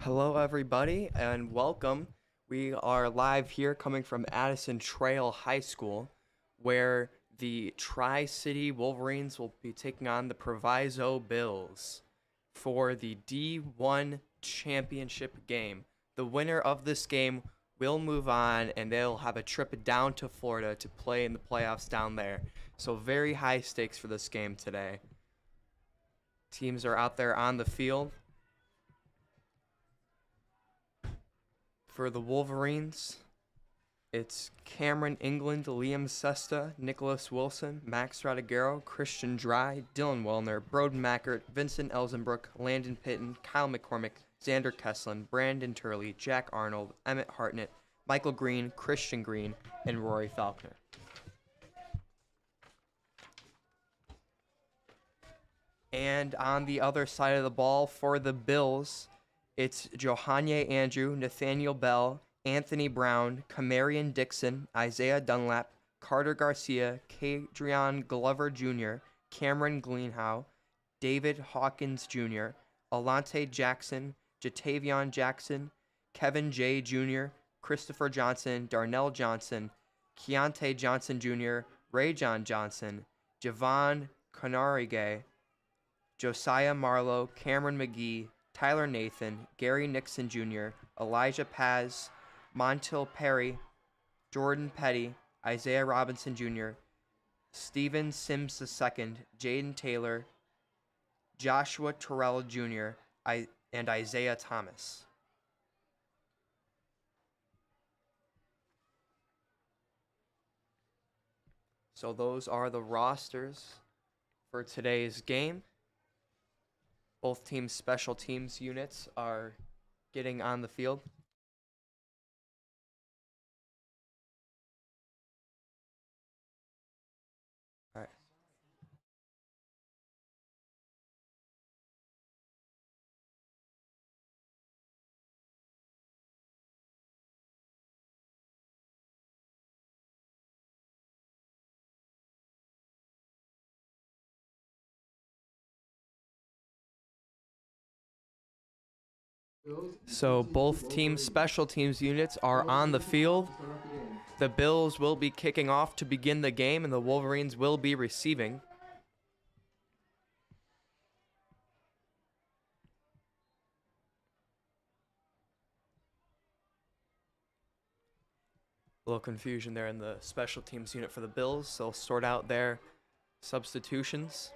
Hello, everybody, and welcome. We are live here coming from Addison Trail High School, where the Tri-City Wolverines will be taking on the Proviso Bills for the D1 championship game. The winner of this game will move on, and they'll have a trip down to Florida to play in the playoffs down there. So very high stakes for this game today. Teams are out there on the field. For the Wolverines, it's Cameron England, Liam Sesta, Nicholas Wilson, Max Radiguero, Christian Dry, Dylan Wellner, Broden Mackert, Vincent Elzenbrook, Landon Pitton, Kyle McCormick, Xander Kesslin, Brandon Turley, Jack Arnold, Emmett Hartnett, Michael Green, Christian Green, and Rory Falconer. And on the other side of the ball for the Bills, it's Johanye Andrew, Nathaniel Bell, Anthony Brown, Camarion Dixon, Isaiah Dunlap, Carter Garcia, Kadrian Glover Jr., Cameron Greenhow, David Hawkins Jr., Alante Jackson, Jatavion Jackson, Kevin J. Jr., Christopher Johnson, Darnell Johnson, Keontae Johnson Jr., Ray John Johnson, Javon Conarigay, Josiah Marlowe, Cameron McGee, Tyler Nathan, Gary Nixon Jr., Elijah Paz, Montil Perry, Jordan Petty, Isaiah Robinson Jr., Steven Sims II, Jaden Taylor, Joshua Terrell Jr., and Isaiah Thomas. So those are the rosters for today's game. Both teams' special teams units are getting on the field. All right. So both teams' special teams units are on the field. The Bills will be kicking off to begin the game, and the Wolverines will be receiving. A little confusion there in the special teams unit for the Bills, so they'll sort out their substitutions.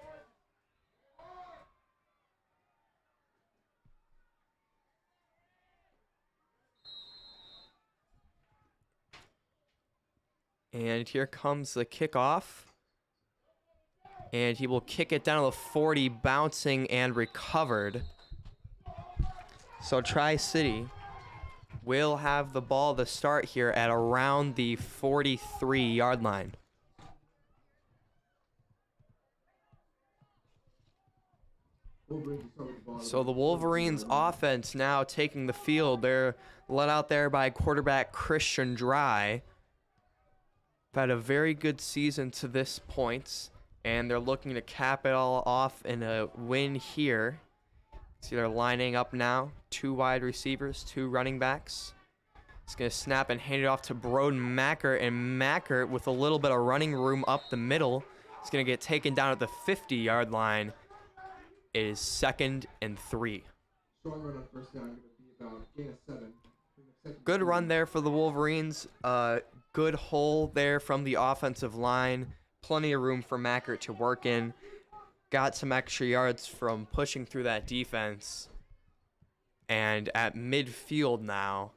And here comes the kickoff. And he will kick it down to the 40, bouncing and recovered. So Tri-City will have the ball to start here at around the 43-yard line. So the Wolverines offense now taking the field. They're led out there by quarterback Christian Dry. Had a very good season to this point, and they're looking to cap it all off in a win here. See, they're lining up now. 2 wide receivers, 2 running backs. It's going to snap and hand it off to Broden Mackert, and Mackert, with a little bit of running room up the middle, is going to get taken down at the 50-yard line. It is 2nd and 3. Strong run on first down, going to be about gain of 7. Good run there for the Wolverines. Good hole there from the offensive line. Plenty of room for Mackert to work in. Got some extra yards from pushing through that defense. And at midfield now,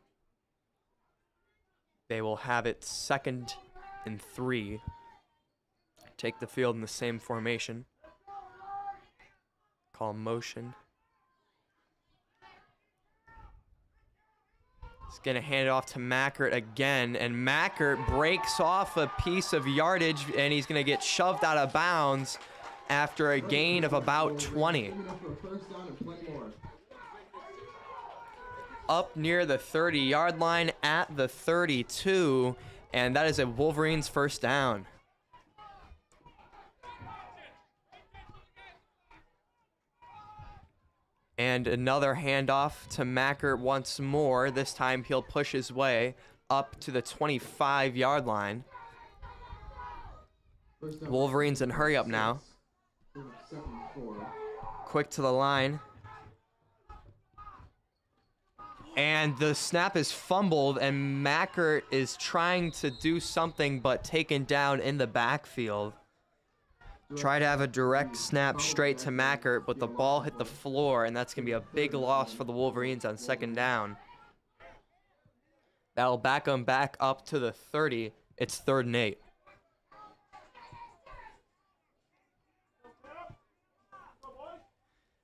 they will have it 2nd and 3. Take the field in the same formation. Call motion. He's going to hand it off to Mackert again, and Mackert breaks off a piece of yardage, and he's going to get shoved out of bounds after a gain of about 20. Up near the 30-yard line at the 32, and that is a Wolverines first down. And another handoff to Mackert once more. This time he'll push his way up to the 25-yard line. Wolverines in hurry up now. Quick to the line. And the snap is fumbled, and Mackert is trying to do something but taken down in the backfield. Try to have a direct snap straight to Mackert, but the ball hit the floor, and that's going to be a big loss for the Wolverines on second down. That'll back them back up to the 30. It's 3rd and 8.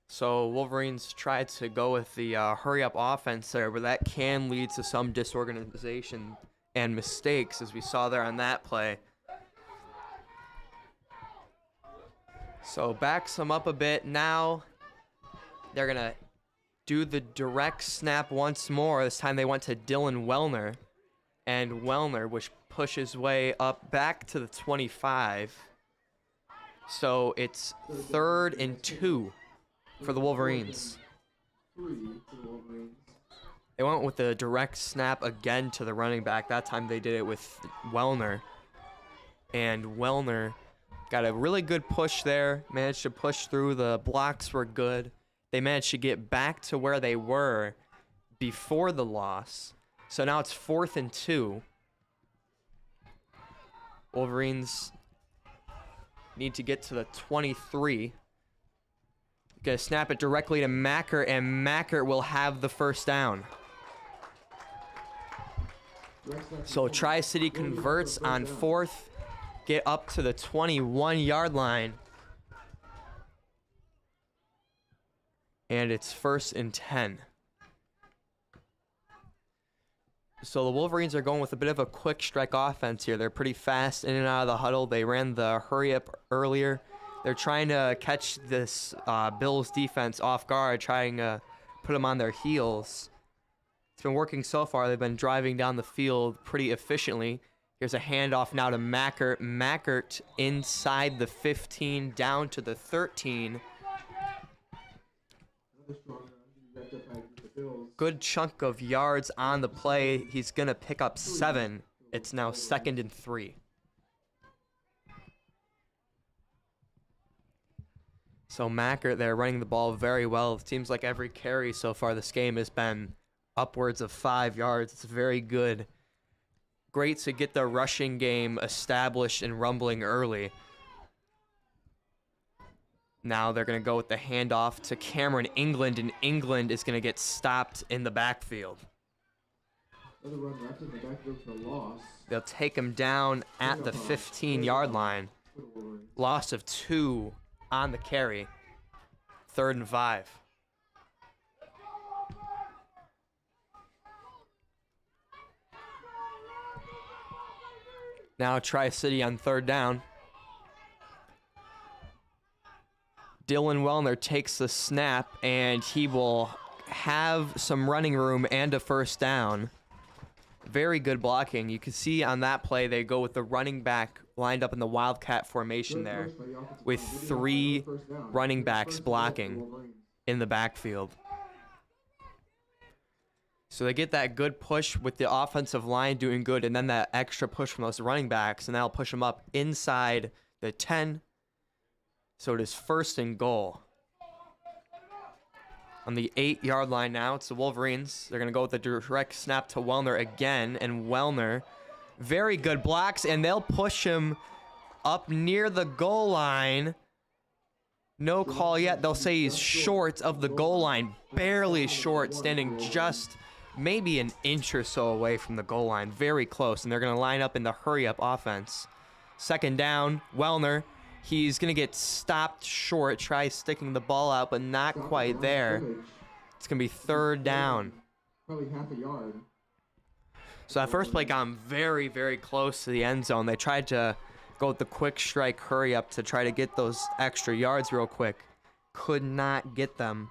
So Wolverines tried to go with the hurry-up offense there, but that can lead to some disorganization and mistakes, as we saw there on that play. So backs them up a bit. Now they're going to do the direct snap once more. This time they went to Dylan Wellner. And Wellner, which pushes way up back to the 25. So it's 3rd and 2 for the Wolverines. They went with the direct snap again to the running back. That time they did it with Wellner. And Wellner got a really good push there. Managed to push through. The blocks were good. They managed to get back to where they were before the loss. So now it's 4th and 2. Wolverines need to get to the 23. Gonna snap it directly to Mackert, and Mackert will have the first down. So Tri-City converts on 4th. Get up to the 21-yard line. And it's 1st and 10. So the Wolverines are going with a bit of a quick strike offense here. They're pretty fast in and out of the huddle. They ran the hurry up earlier. They're trying to catch this Bills defense off guard, trying to put them on their heels. It's been working so far. They've been driving down the field pretty efficiently. Here's a handoff now to Mackert. Mackert inside the 15, down to the 13. Good chunk of yards on the play. He's going to pick up 7. It's now 2nd and 3. So Mackert there running the ball very well. It seems like every carry so far this game has been upwards of 5 yards. It's very good. Great to get the rushing game established and rumbling early. Now they're going to go with the handoff to Cameron England, and England is going to get stopped in the backfield. They'll take him down at the 15-yard line. Loss of 2 on the carry. 3rd and 5. Now Tri-City on 3rd down. Dylan Wellner takes the snap, and he will have some running room and a first down. Very good blocking. You can see on that play they go with the running back lined up in the Wildcat formation there with 3 running backs blocking in the backfield. So they get that good push with the offensive line doing good, and then that extra push from those running backs, and that'll push them up inside the 10. So it is 1st and goal. On the 8-yard line now, it's the Wolverines. They're going to go with the direct snap to Wellner again, and Wellner, very good blocks, and they'll push him up near the goal line. No call yet. They'll say he's short of the goal line, barely short, standing just maybe an inch or so away from the goal line, very close, and they're going to line up in the hurry-up offense. 2nd down, Wellner. He's going to get stopped short, try sticking the ball out, but not quite there. It's going to be 3rd down. Probably half a yard. So that first play got him very, very close to the end zone. They tried to go with the quick strike hurry up to try to get those extra yards real quick. Could not get them.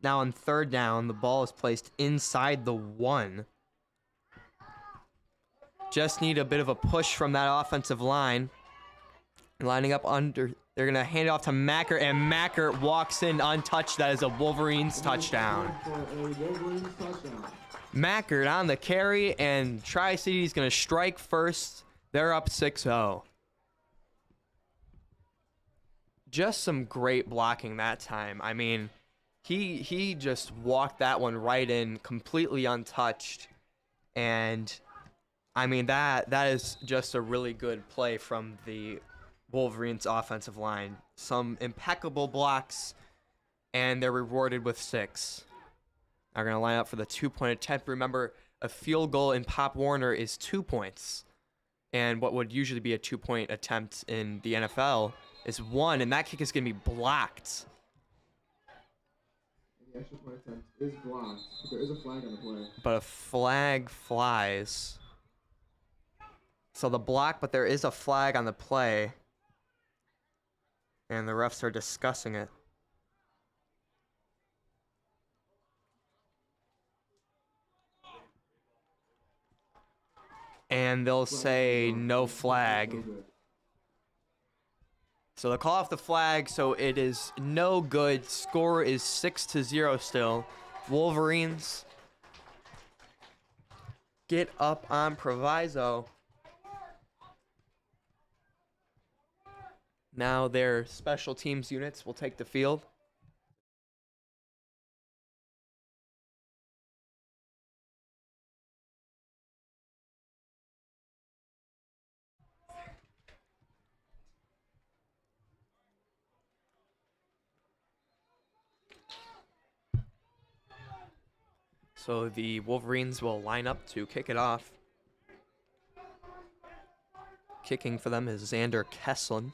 Now on 3rd down, the ball is placed inside the 1. Just need a bit of a push from that offensive line. Lining up under They're going to hand it off to Mackert, and Mackert walks in untouched. That is a Wolverines touchdown. Mackert on the carry, and Tri-City's going to strike first. They're up 6-0. Just some great blocking that time. I mean, he just walked that one right in, completely untouched. And, I mean, that is just a really good play from the Wolverines offensive line. Some impeccable blocks, and they're rewarded with 6. They're going to line up for the 2-point attempt. Remember, a field goal in Pop Warner is 2 points. And what would usually be a 2-point attempt in the NFL is 1, and that kick is going to be blocked. The extra point attempt is blocked, but there is a flag on the play. But a flag flies. So the block, but there is a flag on the play. And the refs are discussing it. And they'll say no flag. So they'll call off the flag, so it is no good. Score is 6-0 still. Wolverines get up on Proviso. Now their special teams units will take the field. So the Wolverines will line up to kick it off. Kicking for them is Xander Kesslin.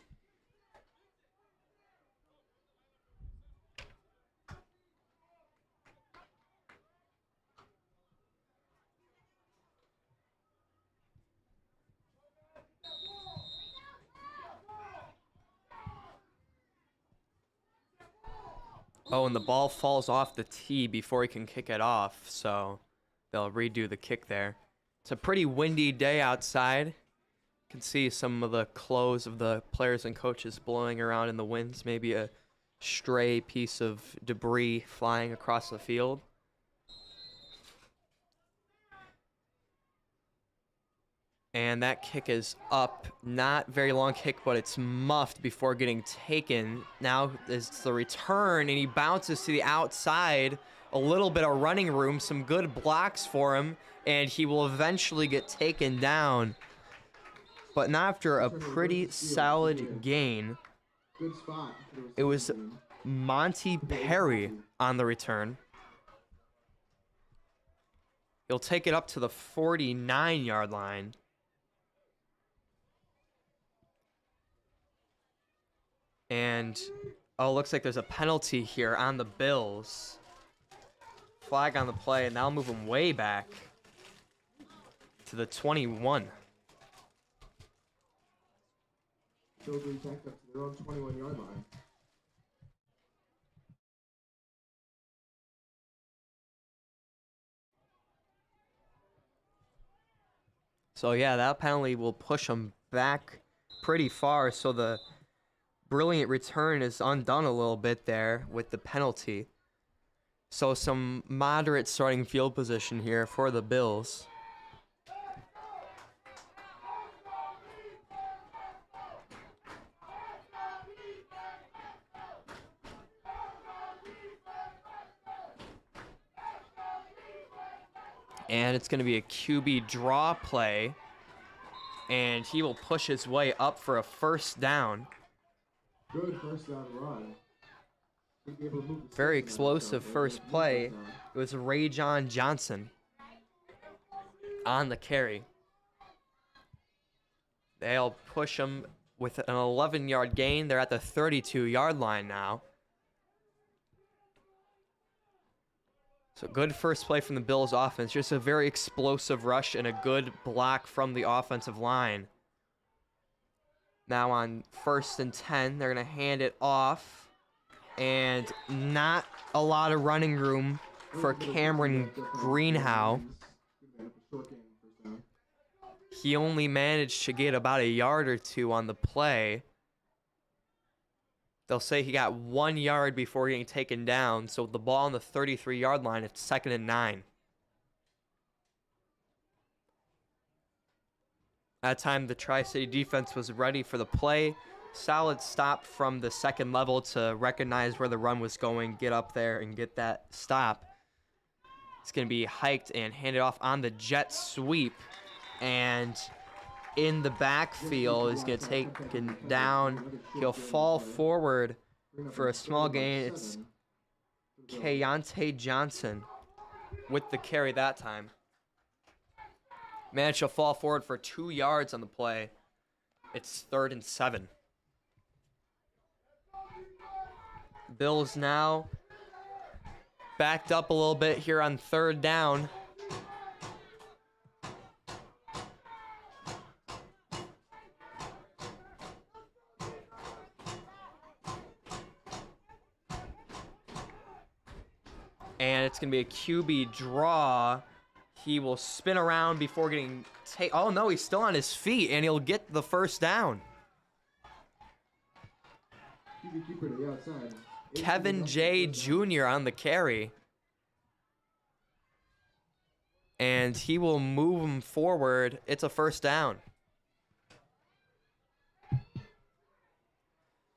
Oh, and the ball falls off the tee before he can kick it off, so they'll redo the kick there. It's a pretty windy day outside. You can see some of the clothes of the players and coaches blowing around in the winds. Maybe a stray piece of debris flying across the field. And that kick is up. Not very long kick, but it's muffed before getting taken. Now is the return, and he bounces to the outside. A little bit of running room, some good blocks for him, and he will eventually get taken down. But not after a pretty solid gain. It was Monty Perry on the return. He'll take it up to the 49-yard line. And, oh, looks like there's a penalty here on the Bills. Flag on the play, and that'll move them way back to the 21. Children backed up to their own 21-yard line. So, yeah, that penalty will push them back pretty far, so the brilliant return is undone a little bit there with the penalty. So some moderate starting field position here for the Bills. And it's going to be a QB draw play. And he will push his way up for a first down. Good first down run. Very explosive first play. It was Ray John Johnson on the carry. They'll push him with an 11-yard gain. They're at the 32-yard line now. So good first play from the Bills offense. Just a very explosive rush and a good block from the offensive line. Now on 1st and 10, they're going to hand it off. And not a lot of running room for Cameron Greenhow. He only managed to get about a yard or two on the play. They'll say he got 1 yard before getting taken down. So with the ball on the 33-yard line, it's 2nd and 9. That time, the Tri-City defense was ready for the play. Solid stop from the second level to recognize where the run was going, get up there, and get that stop. It's going to be hiked and handed off on the jet sweep. And in the backfield, he's going to take it down. He'll fall forward for a small gain. It's Keontae Johnson with the carry that time. Managed to fall forward for 2 yards on the play. It's 3rd and 7. Bills now backed up a little bit here on 3rd down. And it's going to be a QB draw. He will spin around before getting oh no, he's still on his feet, and he'll get the first down. Kevin J. Jr. on the carry. And he will move him forward. It's a first down.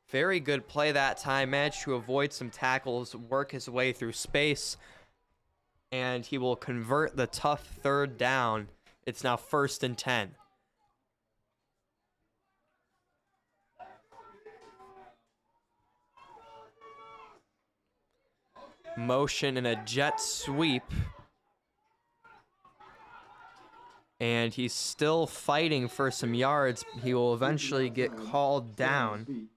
Very good play that time. Managed to avoid some tackles, work his way through space. And he will convert the tough 3rd down. It's now 1st and 10. Motion and a jet sweep. And he's still fighting for some yards. He will eventually get called down.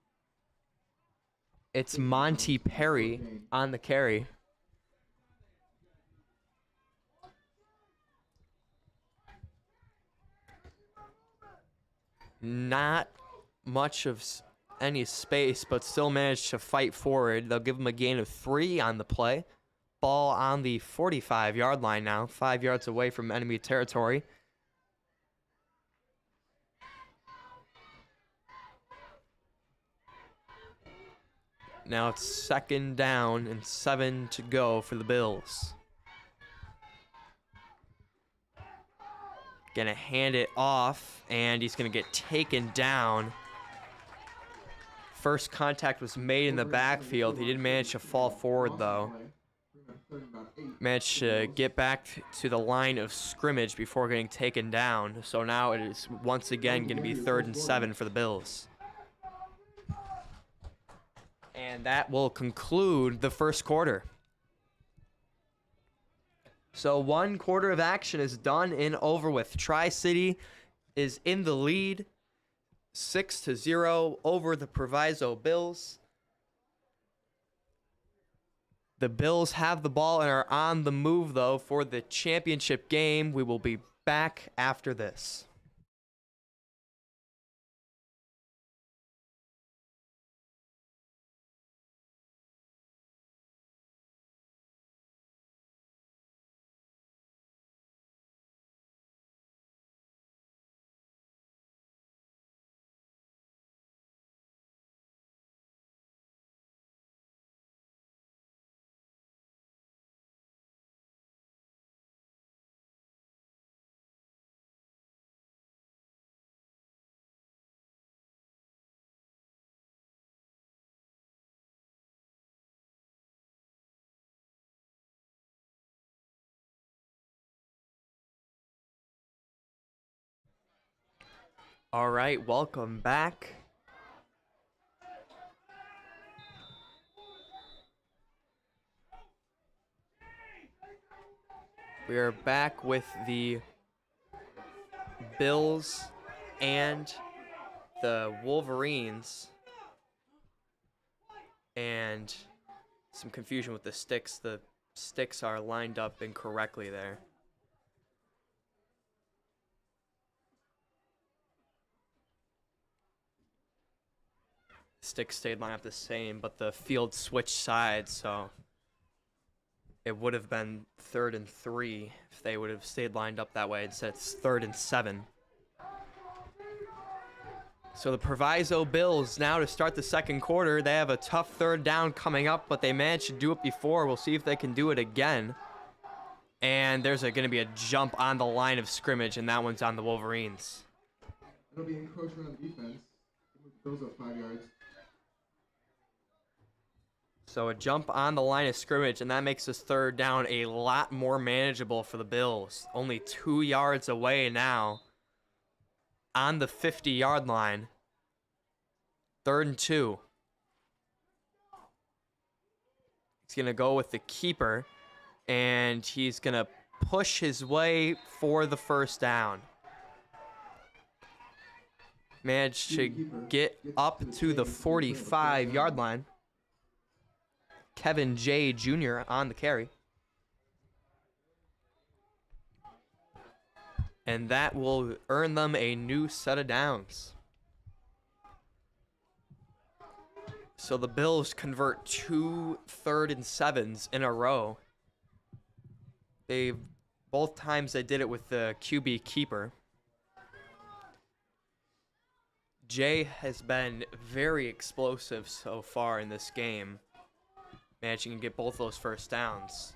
It's Monty Perry on the carry. Not much of any space, but still managed to fight forward. They'll give him a gain of 3 on the play. Ball on the 45-yard line now, 5 yards away from enemy territory. Now it's 2nd down and 7 to go for the Bills. Gonna hand it off, and he's gonna get taken down. First contact was made in the backfield. He didn't manage to fall forward, though. Managed to get back to the line of scrimmage before getting taken down. So now it is once again going to be 3rd and 7 for the Bills. And that will conclude the first quarter. So 1 quarter of action is done and over with. Tri-City is in the lead, 6-0 over the Proviso Bills. The Bills have the ball and are on the move, though, for the championship game. We will be back after this. All right, welcome back. We are back with the Bills and the Wolverines. And some confusion with the sticks. The sticks are lined up incorrectly there. Sticks stayed lined up the same, but the field switched sides, so it would have been 3rd and 3 if they would have stayed lined up that way. Instead, it's 3rd and 7. So the Proviso Bills now to start the second quarter. They have a tough third down coming up, but they managed to do it before. We'll see if they can do it again. And there's going to be a jump on the line of scrimmage, and that one's on the Wolverines. It'll be encroachment on defense. Those up 5 yards. So a jump on the line of scrimmage, and that makes this third down a lot more manageable for the Bills. Only 2 yards away now on the 50-yard line. 3rd and 2. He's going to go with the keeper, and he's going to push his way for the first down. Managed to get up to the 45-yard line. Kevin J. Jr. on the carry. And that will earn them a new set of downs. So the Bills convert 2 3rd and 7s in a row. Both times they did it with the QB keeper. Jay has been very explosive so far in this game, managing to get both those first downs.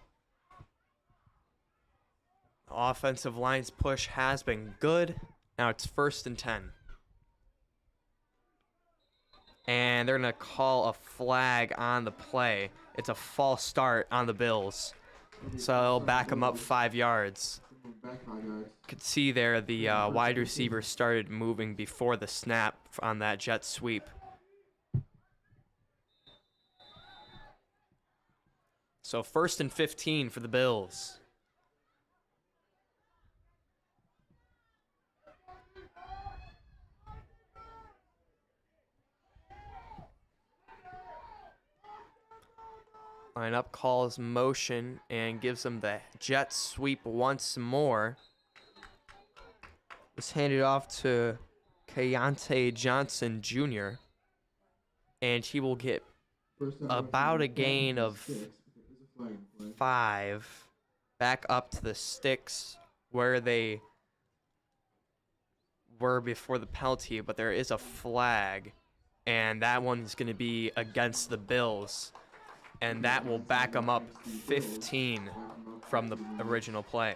The offensive line's push has been good. Now it's 1st and 10. And they're going to call a flag on the play. It's a false start on the Bills. So they'll back them up 5 yards. Could see there the wide receiver started moving before the snap on that jet sweep. So 1st and 15 for the Bills. Lineup calls motion and gives them the jet sweep once more. It's handed off to Keontae Johnson Jr. And he will get about a gain of 5 back up to the sticks where they were before the penalty, but there is a flag, and that one's going to be against the Bills, and that will back them up 15 from the original play.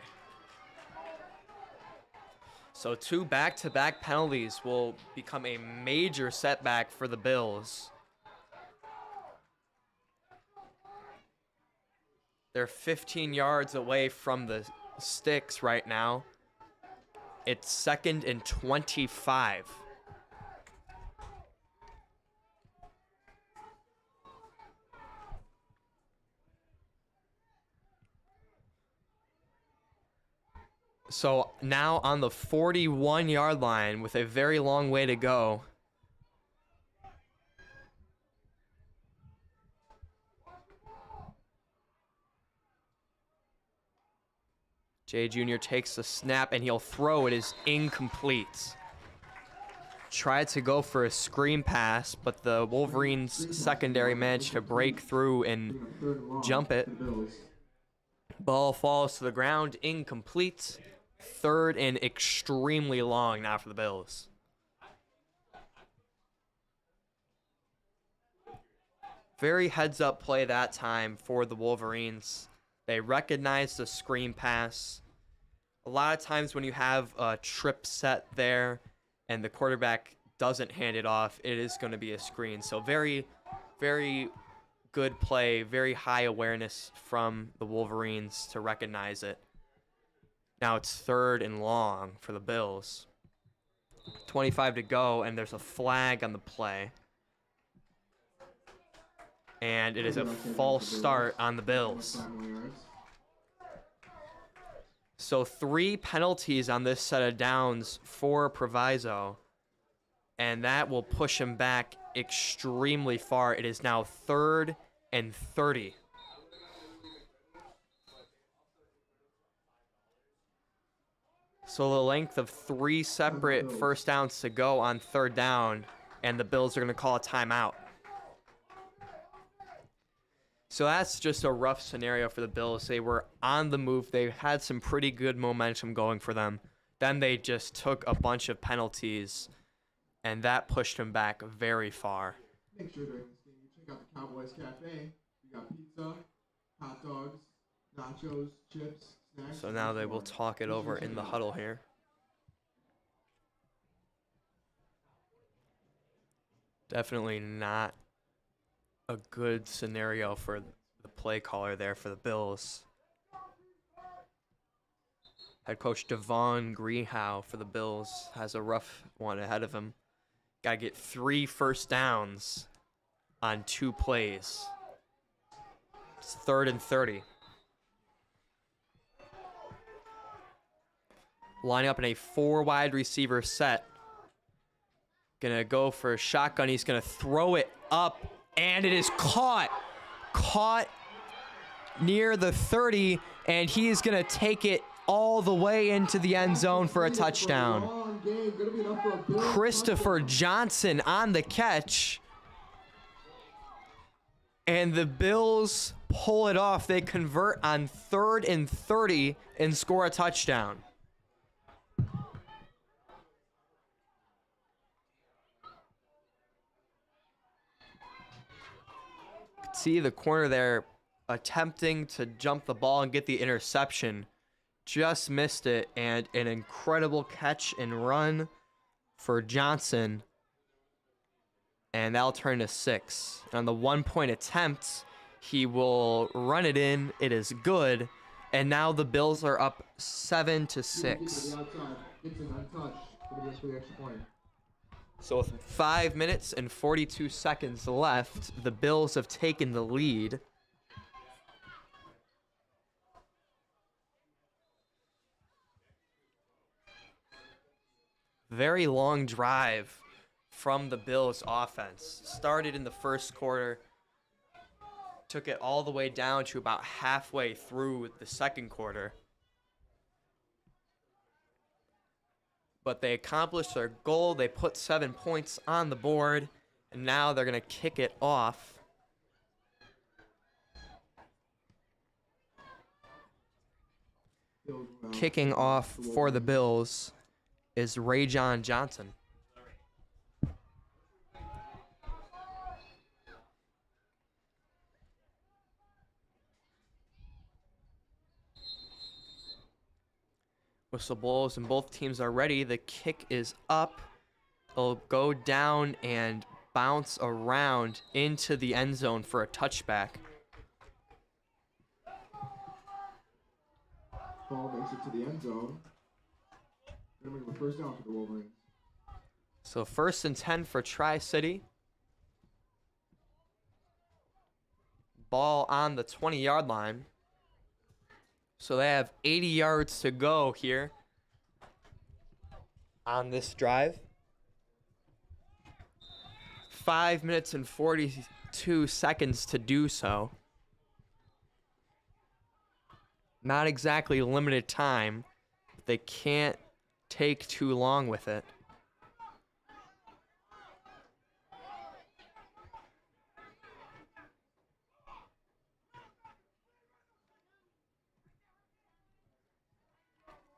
So 2 back-to-back penalties will become a major setback for the Bills. They're 15 yards away from the sticks right now. It's 2nd and 25. So now on the 41-yard line with a very long way to go. Jay Jr. takes the snap and he'll throw. It is incomplete. Tried to go for a screen pass, but the Wolverines secondary managed to break through and jump it. Ball falls to the ground, incomplete. 3rd and extremely long now for the Bills. Very heads-up play that time for the Wolverines. They recognize the screen pass. A lot of times when you have a trip set there and the quarterback doesn't hand it off, it is going to be a screen. So very, very good play, very high awareness from the Wolverines to recognize it. Now it's 3rd and long for the Bills. 25 to go, and there's a flag on the play. And it is a false start on the Bills. So 3 penalties on this set of downs for Proviso, and that will push him back extremely far. It is now 3rd and 30. So the length of 3 separate first downs to go on 3rd down, and the Bills are going to call a timeout. So that's just a rough scenario for the Bills. They were on the move. They had some pretty good momentum going for them. Then they just took a bunch of penalties and that pushed him back very far. Make sure during this game you check out the Cowboys Cafe. We got pizza, hot dogs, nachos, chips, snacks. So and now much they will more. talk it Make sure over to check in the it out. huddle here. Definitely not a good scenario for the play caller there for the Bills. Head coach Devon Greenhow for the Bills has a rough one ahead of him. Got to get 3 first downs on 2 plays. It's 3rd and 30. Lining up in a 4 wide receiver set. Gonna go for a shotgun. He's gonna throw it up, and it is caught. Caught near the 30, and he is gonna take it all the way into the end zone for a touchdown. Christopher Johnson on the catch. And the Bills pull it off. They convert on 3rd and 30 and score a touchdown. See the corner there attempting to jump the ball and get the interception. Just missed it, and an incredible catch and run for Johnson. And that'll turn to 6. On the 1-point attempt, he will run it in. It is good. And now the Bills are up 7-6. So with 5 minutes and 42 seconds left, the Bills have taken the lead. Very long drive from the Bills offense. Started in the first quarter, took it all the way down to about halfway through the second quarter. But they accomplished their goal. They put 7 points on the board, and now they're going to kick it off. Kicking off for the Bills is Rayjon Johnson. Whistle blows and both teams are ready. The kick is up. It'll go down and bounce around into the end zone for a touchback. Ball makes it to the end zone. Gonna make a first down for the Wolverines. So 1st and 10 for Tri-City. Ball on the 20-yard line. So they have 80 yards to go here on this drive. 5 minutes and 42 seconds to do so. Not exactly limited time. But they can't take too long with it.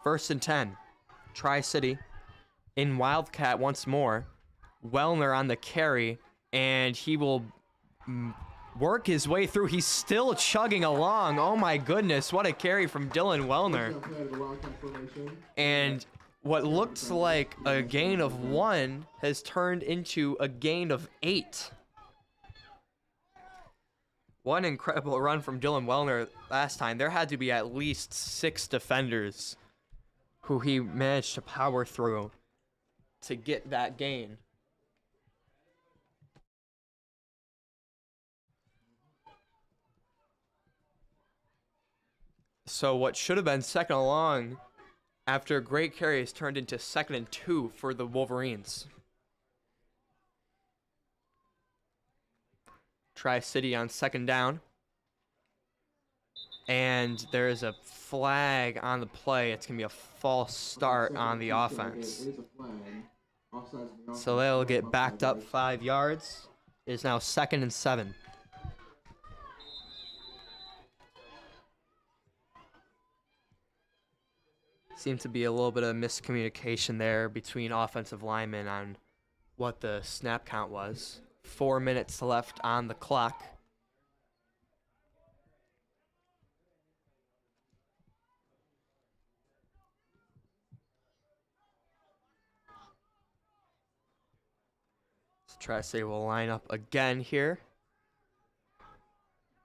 First and 10. Tri-City in Wildcat once more. Wellner on the carry, and he will work his way through. He's still chugging along. Oh my goodness, what a carry from Dylan Wellner. And what looks like a gain of 1 has turned into a gain of 8. One incredible run from Dylan Wellner last time. There had to be at least 6 defenders who he managed to power through to get that gain. So what should have been 2nd and long after a great carry has turned into 2nd and 2 for the Wolverines. Tri-City on 2nd down. And there is a flag on the play. It's going to be a false start on the offense. So they'll get backed up 5 yards. It is now 2nd and 7. Seems to be a little bit of miscommunication there between offensive linemen on what the snap count was. 4 minutes left on the clock. Let's try to say we'll line up again here.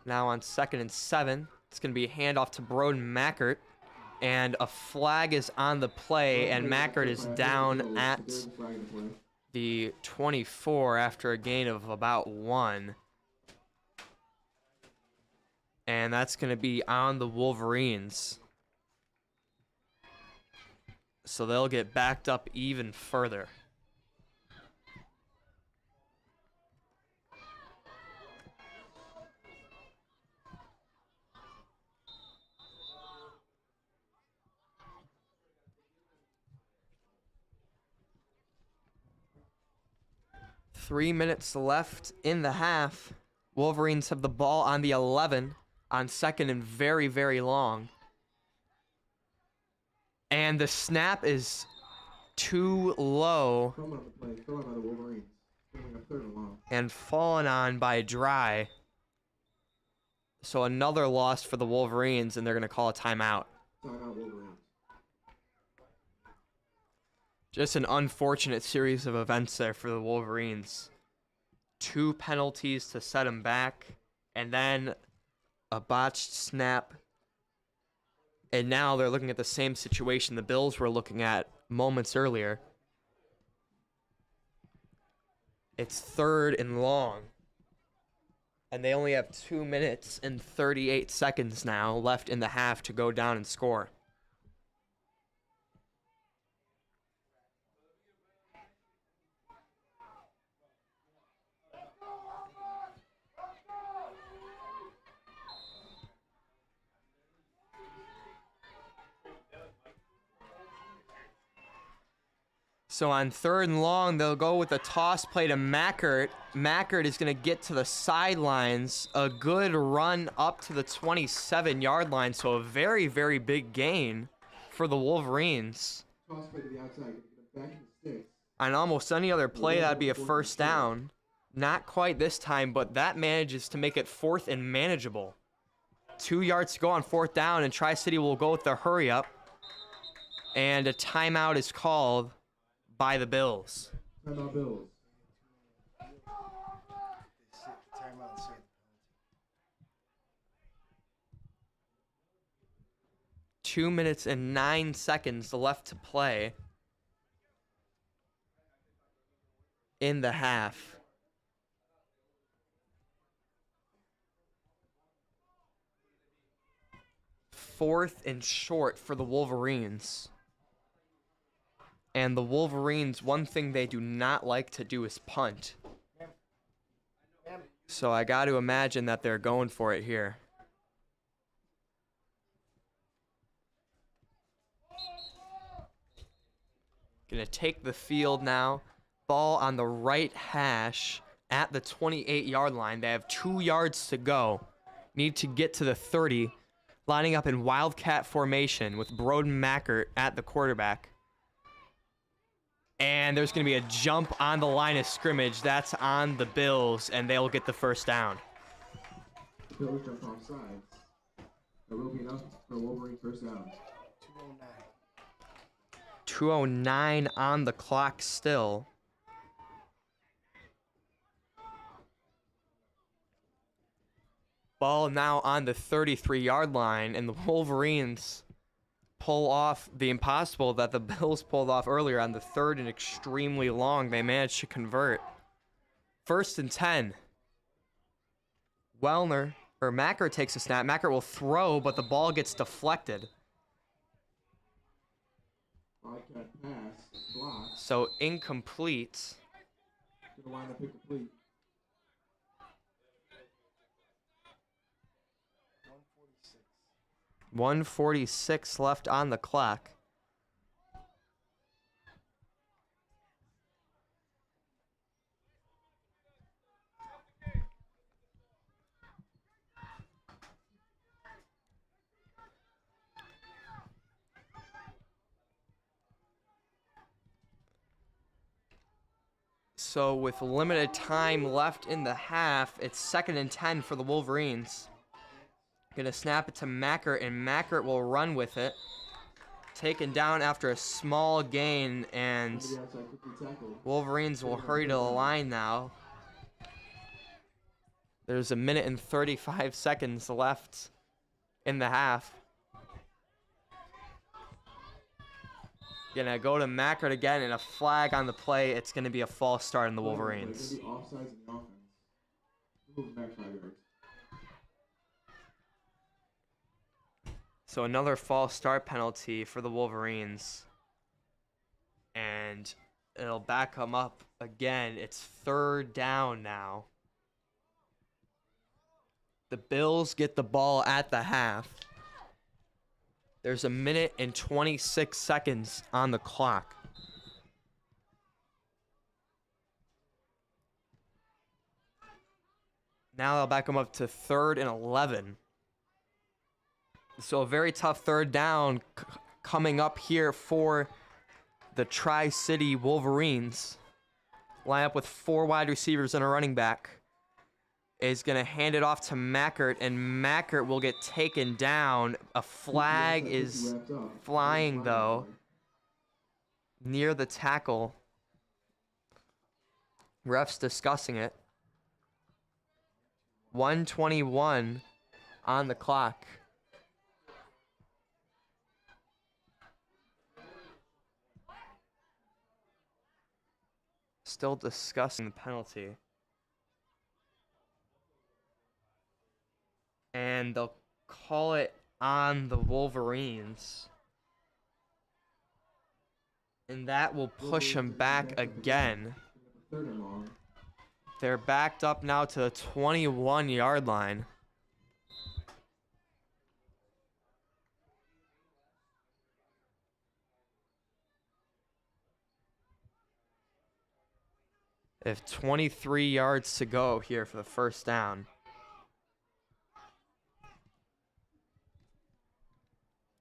Now on 2nd and 7, it's going to be a handoff to Broden Mackert. And a flag is on the play, and Mackert is down at the 24 after a gain of about 1. And that's going to be on the Wolverines. So they'll get backed up even further. Three minutes left in the half. Wolverines have the ball on the 11 on 2nd and very, very long. And the snap is too low and fallen on by Dry. So another loss for the Wolverines, and they're going to call a timeout. Timeout, Wolverines. Just an unfortunate series of events there for the Wolverines. 2 penalties to set them back, and then a botched snap. And now they're looking at the same situation the Bills were looking at moments earlier. It's 3rd and long. And they only have 2 minutes and 38 seconds now left in the half to go down and score. So on 3rd and long, they'll go with a toss play to Mackert. Mackert is going to get to the sidelines. A good run up to the 27-yard line. So a very, very big gain for the Wolverines. Toss play to the outside. Get back in the sticks. On almost any other play, that'd be a first down. Not quite this time, but that manages to make it 4th and manageable. 2 yards to go on 4th down, and Tri-City will go with the hurry up. And a timeout is called by the Bills. Timeout, Bills. 2 minutes and 9 seconds left to play in the half. Fourth and short for the Wolverines. And the Wolverines, one thing they do not like to do is punt. So I got to imagine that they're going for it here. Gonna take the field now. Ball on the right hash at the 28-yard line. They have 2 yards to go. Need to get to the 30. Lining up in Wildcat formation with Broden Mackert at the quarterback. And there's going to be a jump on the line of scrimmage. That's on the Bills, and they'll get the first down. The Bills jump off sides. That will be enough for Wolverine first down. 2:09 on the clock still. Ball now on the 33-yard line, and the Wolverines pull off the impossible that the Bills pulled off earlier on the 3rd and extremely long. They managed to convert. 1st and 10. Mackert takes a snap. Mackert will throw, but the ball gets deflected. Wildcat pass, blocked. So incomplete. Gonna wind up incomplete. 1:46 left on the clock. So with limited time left in the half, it's 2nd and 10 for the Wolverines. Gonna snap it to Mackert, and Mackert will run with it. Taken down after a small gain, and Wolverines will hurry to the line now. There's 1 minute and 35 seconds left in the half. Gonna go to Mackert again, and a flag on the play. It's gonna be a false start in the Wolverines. So another false start penalty for the Wolverines. And it'll back them up again. It's 3rd down now. The Bills get the ball at the half. There's 1 minute and 26 seconds on the clock. Now they'll back them up to 3rd and 11. So a very tough 3rd down coming up here for the Tri-City Wolverines. Line up with 4 wide receivers and a running back. Is going to hand it off to Mackert, and Mackert will get taken down. A flag is flying, though, near the tackle. Refs discussing it. 1:21 on the clock. Still discussing the penalty. And they'll call it on the Wolverines. And that will push them back again. They're backed up now to the 21-yard line. They have 23 yards to go here for the 1st down.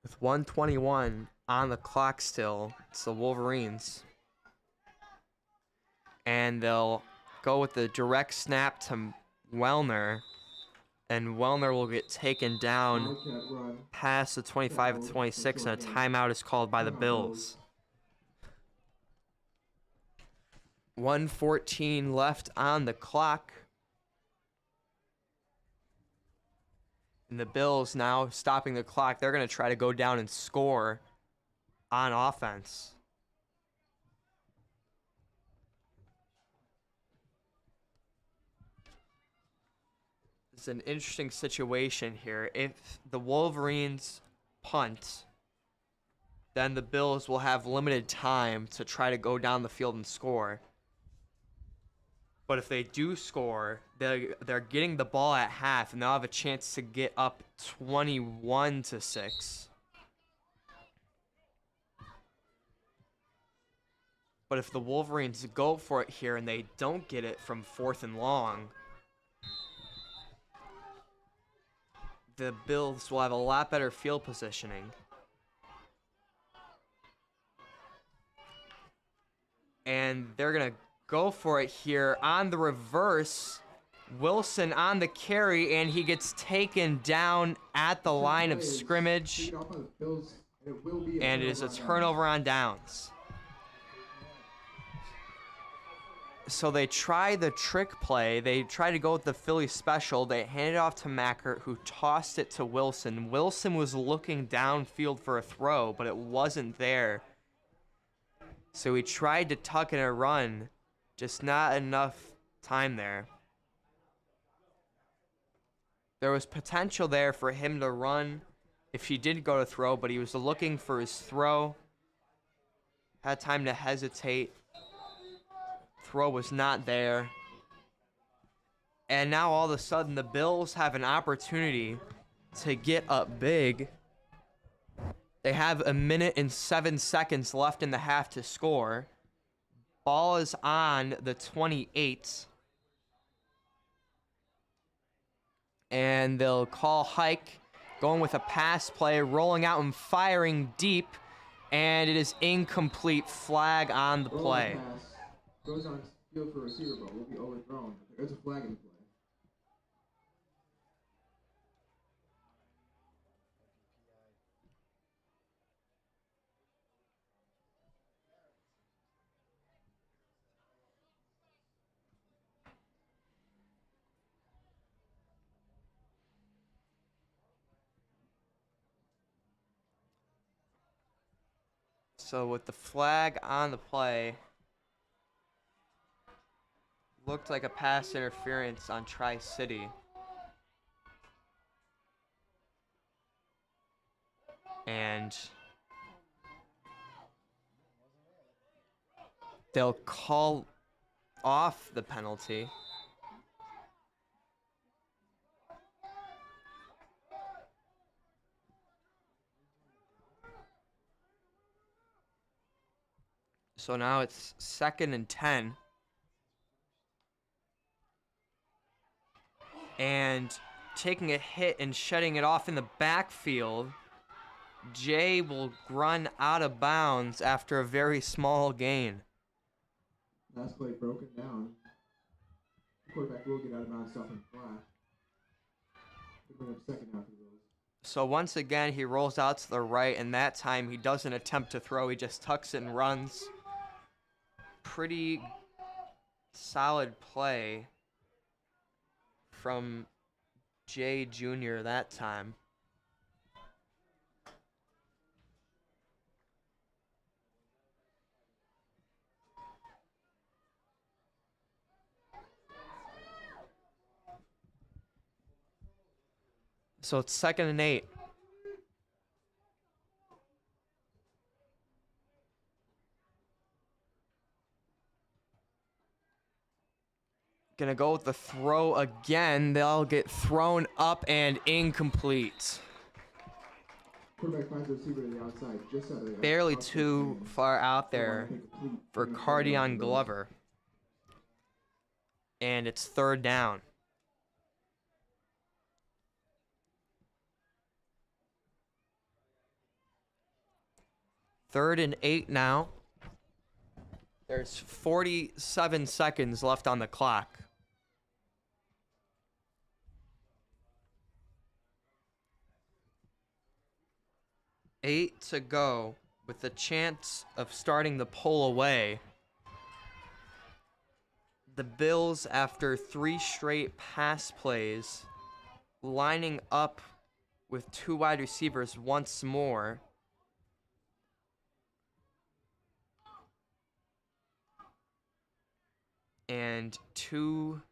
With 1:21 on the clock still, it's the Wolverines. And they'll go with the direct snap to Wellner. And Wellner will get taken down past the 25-26, and a timeout is called by the Bills. 1:14 left on the clock. And the Bills now stopping the clock. They're going to try to go down and score on offense. It's an interesting situation here. If the Wolverines punt, then the Bills will have limited time to try to go down the field and score. But if they do score, they're getting the ball at half, and they'll have a chance to get up 21-6. But if the Wolverines go for it here and they don't get it from 4th and long, the Bills will have a lot better field positioning. And they're going to go for it here on the reverse. Wilson on the carry, and he gets taken down at the line of scrimmage. And it is a turnover on downs. So they try the trick play. They try to go with the Philly special. They hand it off to Mackert, who tossed it to Wilson. Wilson was looking downfield for a throw, but it wasn't there. So he tried to tuck in a run. Just not enough time there. There was potential there for him to run if he did go to throw, but he was looking for his throw. Had time to hesitate. Throw was not there. And now all of a sudden the Bills have an opportunity to get up big. They have 1 minute and 7 seconds left in the half to score. Ball is on the 28. And they'll call hike, going with a pass play, rolling out and firing deep. And it is incomplete. Flag on the play. Goes on field for receiver, but will be overthrown. There's a flag in play. So with the flag on the play, looked like a pass interference on Tri-City. And they'll call off the penalty. So now it's 2nd and 10. And taking a hit and shutting it off in the backfield, Jay will run out of bounds after a very small gain. Last play broken down. The quarterback will get out of bounds off in flat. Could bring up second after those. So once again, he rolls out to the right, and that time he doesn't attempt to throw. He just tucks it and runs. Pretty solid play from Jay Jr. that time. So it's 2nd and 8. Gonna go with the throw again. They'll get thrown up and incomplete. Quarterback finds the receiver to the outside, just out of the Barely outside too lane. far out there for Cardion Glover. And it's 3rd down. Third and 8 now. There's 47 seconds left on the clock. Eight to go with the chance of starting the pull away. The Bills, after 3 straight pass plays, lining up with 2 wide receivers once more. And 2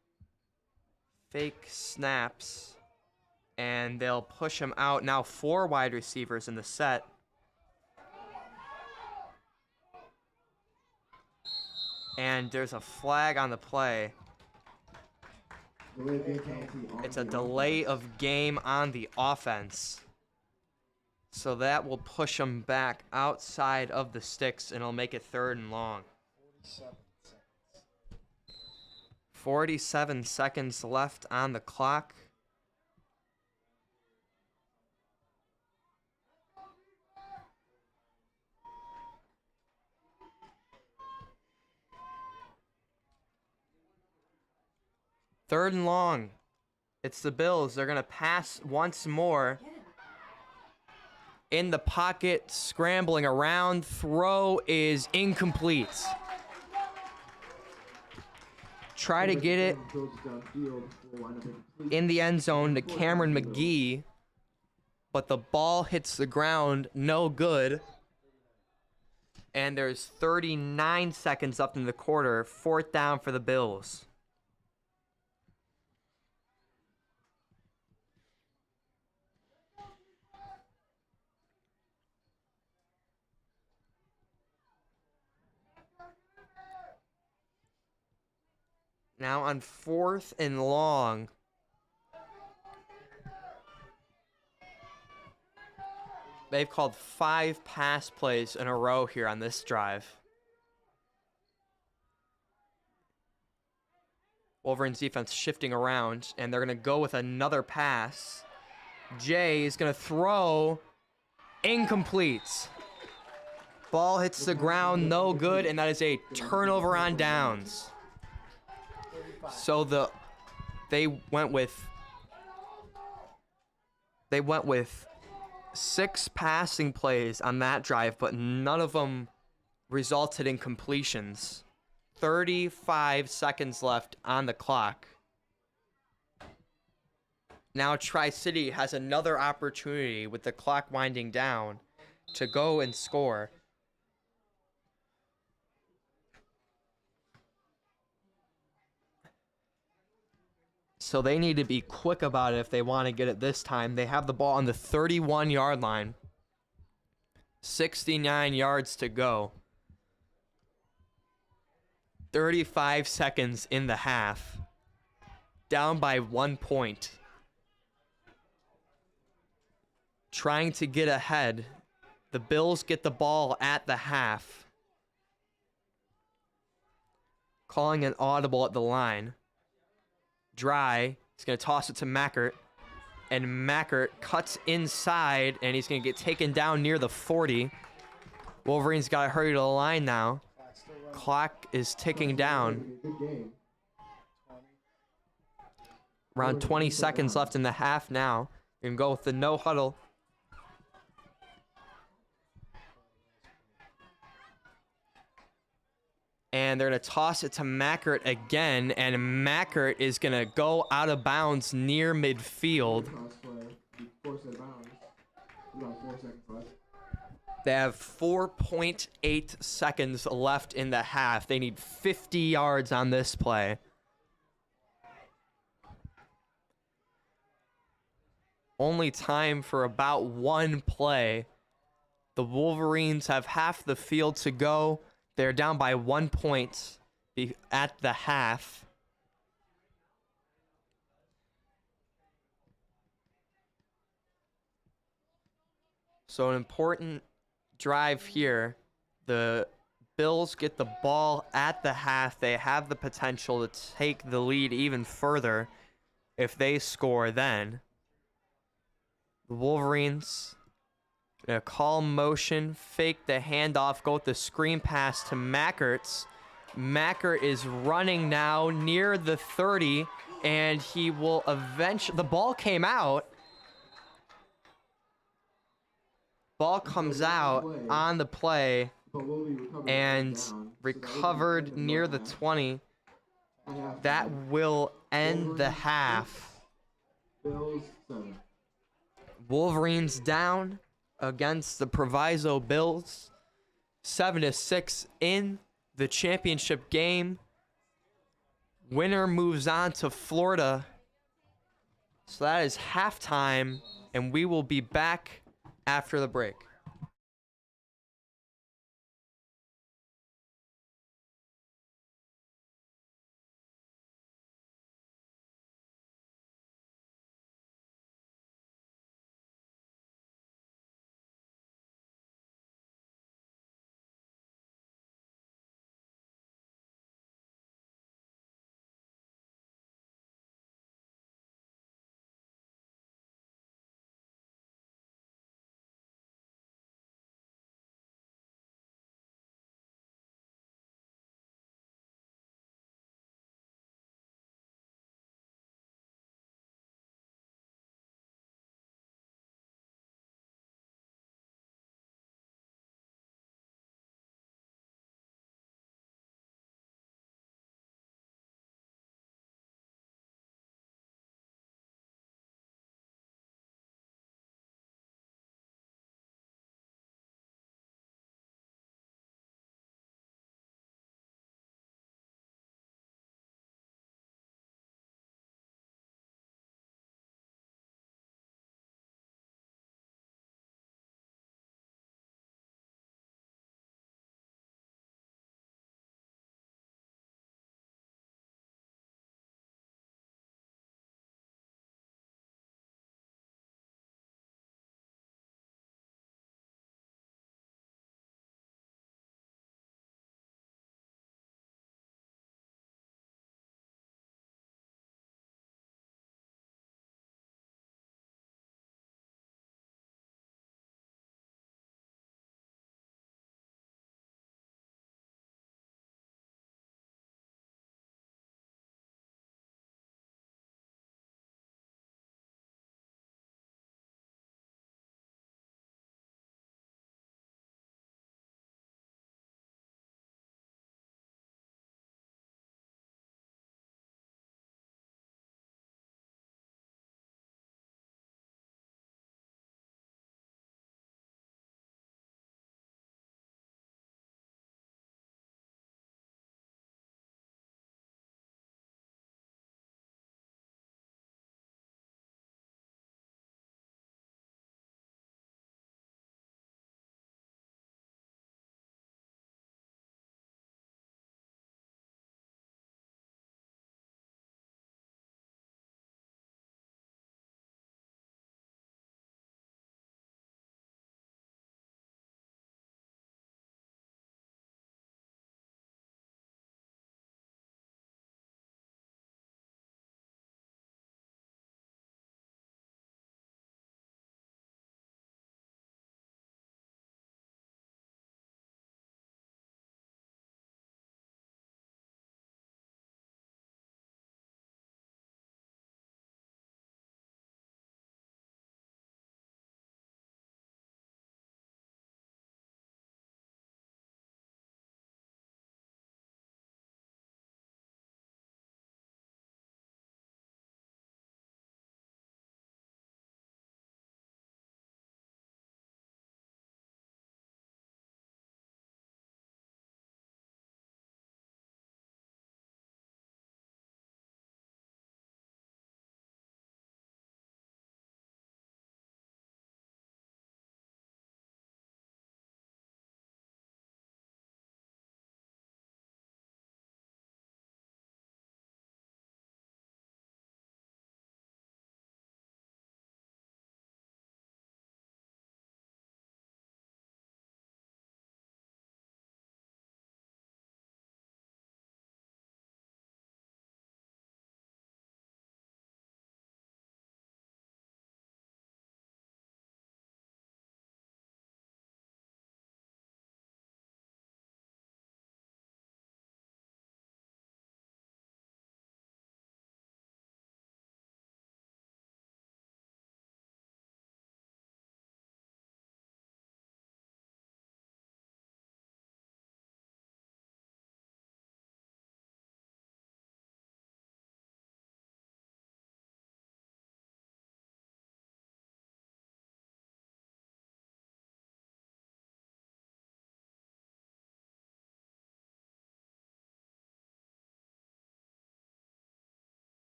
fake snaps. And they'll push him out. Now 4 wide receivers in the set. And there's a flag on the play. It's a delay of game on the offense. So that will push him back outside of the sticks, and it'll make it 3rd and long. 47 seconds left on the clock. Third and long. It's the Bills. They're going to pass once more. In the pocket, scrambling around. Throw is incomplete. Try to get it in the end zone to Cameron McGee, but the ball hits the ground, no good. And there's 39 seconds left in the quarter. 4th down for the Bills. Now on 4th and long. They've called 5 pass plays in a row here on this drive. Wolverines defense shifting around, and they're going to go with another pass. Jay is going to throw. Incomplete. Ball hits the ground, no good, and that is a turnover on downs. So they went with 6 passing plays on that drive, but none of them resulted in completions. 35 seconds left on the clock. Now Tri-City has another opportunity with the clock winding down to go and score. So they need to be quick about it if they want to get it this time. They have the ball on the 31-yard line. 69 yards to go. 35 seconds in the half. Down by 1 point. Trying to get ahead. The Bills get the ball at the half. Calling an audible at the line. Dry. He's going to toss it to Mackert. And Mackert cuts inside, and he's going to get taken down near the 40. Wolverines got to hurry to the line now. Clock is ticking down. Around 20 seconds left in the half now. You're going to go with the no huddle. And they're going to toss it to Mackert again, and Mackert is going to go out of bounds near midfield. They have 4.8 seconds left in the half. They need 50 yards on this play. Only time for about 1 play. The Wolverines have half the field to go. They're down by 1 point at the half. So an important drive here. The Bills get the ball at the half. They have the potential to take the lead even further if they score then. The Wolverines gonna call motion, fake the handoff, go with the screen pass to Mackert. Mackert is running now near the 30, and he will eventually... The ball came out. Ball comes out on the play and recovered near the 20. That will end the half. Wolverines down against the Proviso Bills. 7-6 in the championship game. Winner moves on to Florida. So that is halftime, and we will be back after the break.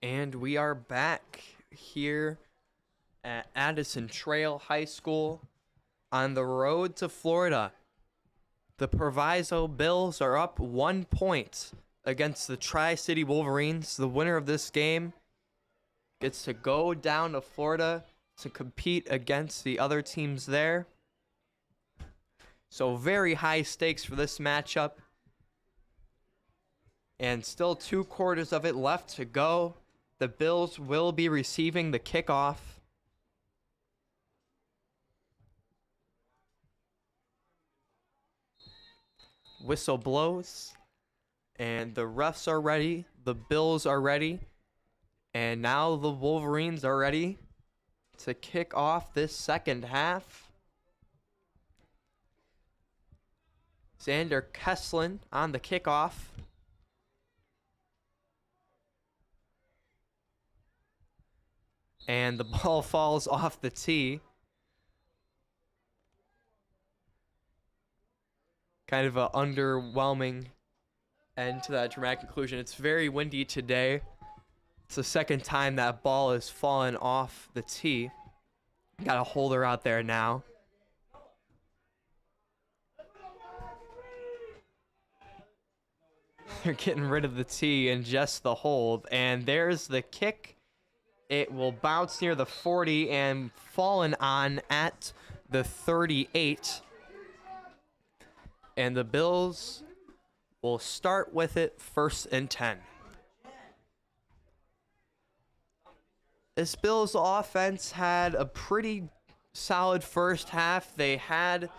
And we are back here at Addison Trail High School on the road to Florida. The Proviso Bills are up 1 point against the Tri-City Wolverines. The winner of this game gets to go down to Florida to compete against the other teams there. So very high stakes for this matchup. And still 2 quarters of it left to go. The Bills will be receiving the kickoff. Whistle blows. And the refs are ready. The Bills are ready. And now the Wolverines are ready to kick off this second half. Xander Kesslin on the kickoff. And the ball falls off the tee. Kind of an underwhelming end to that dramatic conclusion. It's very windy today. It's the second time that ball has fallen off the tee. Got a holder out there now. They're getting rid of the tee and just the hold. And there's the kick. It will bounce near the 40 and fallen on at the 38. And the Bills will start with it 1st and 10. This Bills offense had a pretty solid first half. They had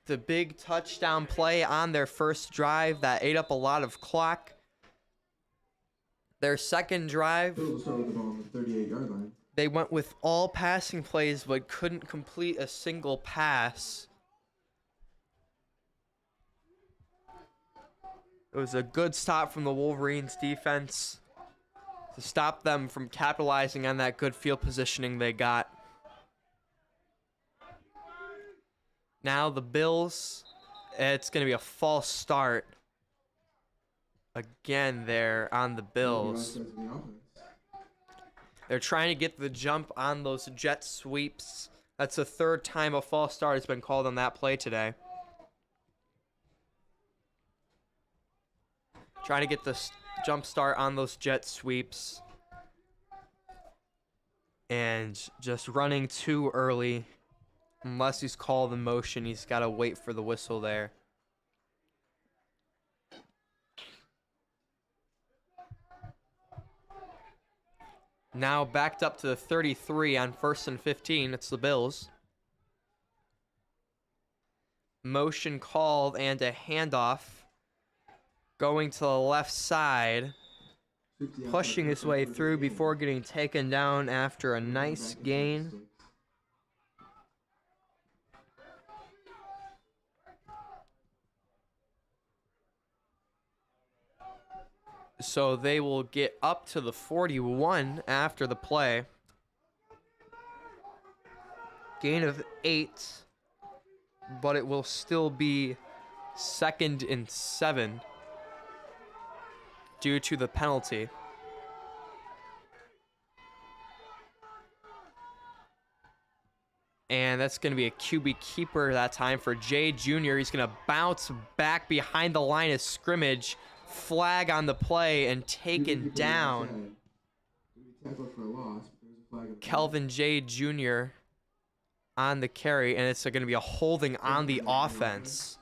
the big touchdown play on their first drive that ate up a lot of clock. Their second drive, Bills started the ball on the 38-yard line. they went with all passing plays but couldn't complete a single pass. It was a good stop from the Wolverines defense to stop them from capitalizing on that good field positioning they got. Now the Bills, it's going to be a false start again there on the Bills. They're trying to get the jump on those jet sweeps. That's the 3rd time a false start has been called on that play today. Trying to get the jump start on those jet sweeps. And just running too early. Unless he's called in motion, he's got to wait for the whistle there. Now backed up to the 33 on 1st and 15. It's the Bills. Motion called and a handoff. Going to the left side. Pushing his way through before getting taken down after a nice gain. So they will get up to the 41 after the play. Gain of 8, but it will still be 2nd and 7 due to the penalty. And that's going to be a QB keeper that time for Jay Jr. He's going to bounce back behind the line of scrimmage. Flag on the play and taken down. Kelvin J. Jr. on the carry, and it's going to be a holding on the offense.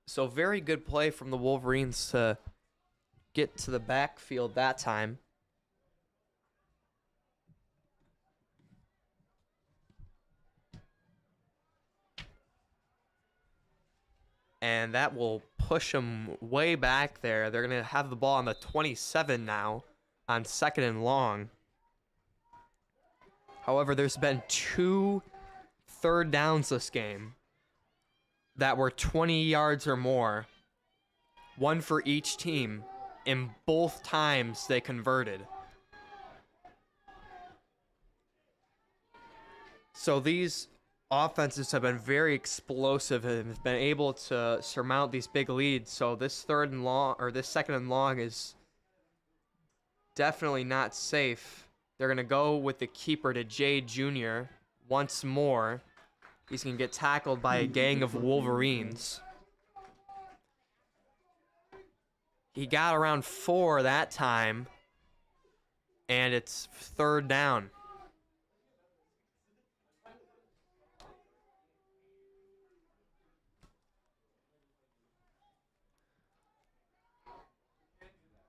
So very good play from the Wolverines to get to the backfield that time. And that will push them way back there. They're going to have the ball on the 27 now on 2nd and long. However, there's been 2 third downs this game that were 20 yards or more. 1 for each team. And both times they converted. So these offenses have been very explosive and have been able to surmount these big leads. So this third and long, or this second and long, is definitely not safe. They're going to go with the keeper to Jay Jr. once more. He's going to get tackled by a gang of Wolverines. He got around 4 that time, and it's third down.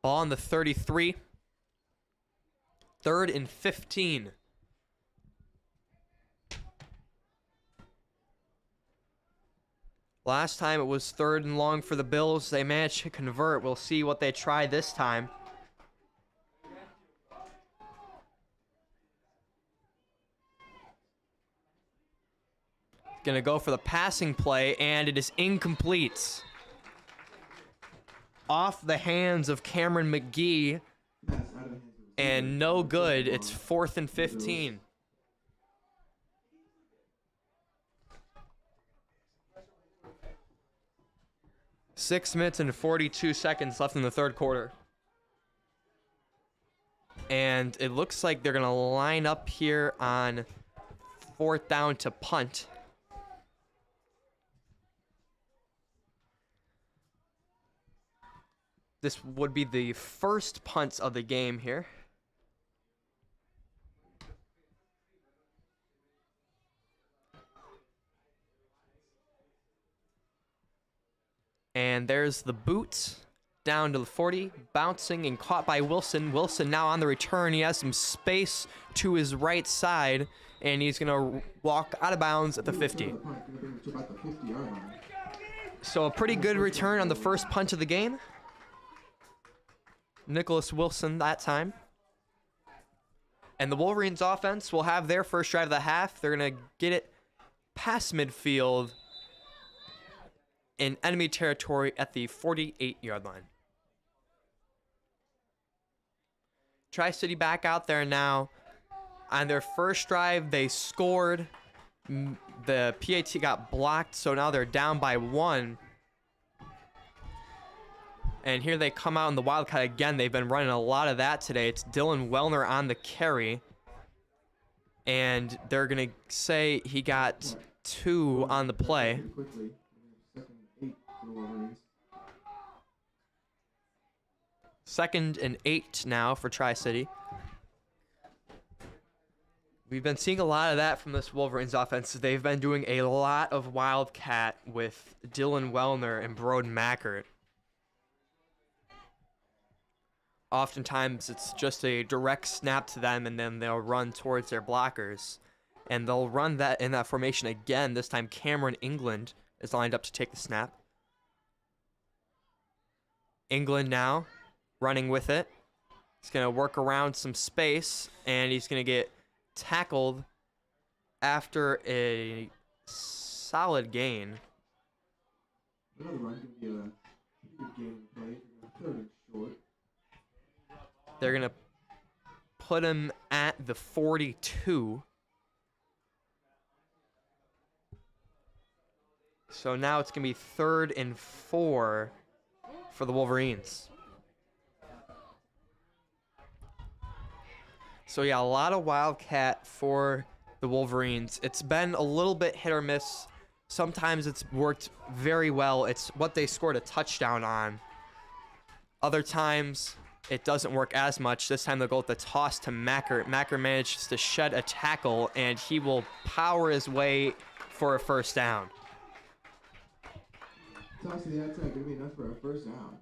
Ball on the 33. 3rd and 15. Last time it was 3rd and long for the Bills. They managed to convert. We'll see what they try this time. Gonna go for the passing play, and it is incomplete. Off the hands of Cameron McGee, and no good. It's 4th and 15. Six minutes and 42 seconds left in the third quarter. And it looks like they're going to line up here on 4th down to punt. This would be the first punt of the game here. And there's the boot down to the 40, bouncing and caught by Wilson. Wilson now on the return. He has some space to his right side, and he's going to walk out of bounds at the 50. So a pretty good return on the first punt of the game. Nicholas Wilson that time. And the Wolverines offense will have their first drive of the half. They're going to get it past midfield in enemy territory at the 48-yard line. Tri-City back out there now. On their first drive, they scored. The PAT got blocked, so now they're down by 1. And here they come out in the Wildcat again. They've been running a lot of that today. It's Dylan Wellner on the carry. And they're going to say he got 2 on the play. 2nd and 8 now for Tri-City. We've been seeing a lot of that from this Wolverines offense. They've been doing a lot of Wildcat with Dylan Wellner and Broden Mackert. Oftentimes, it's just a direct snap to them, and then they'll run towards their blockers. And they'll run that in that formation again. This time, Cameron England is lined up to take the snap. England now running with it. He's going to work around some space, and he's going to get tackled after a solid gain. Another run can be a good game to play. 3rd and short. They're going to put him at the 42. So now it's going to be 3rd and 4 for the Wolverines. So yeah, a lot of Wildcat for the Wolverines. It's been a little bit hit or miss. Sometimes it's worked very well. It's what they scored a touchdown on. Other times, it doesn't work as much. This time they'll go with the toss to Mackert. Mackert manages to shed a tackle, and he will power his way for a first down. Toss to the outside, going to be enough for a first down.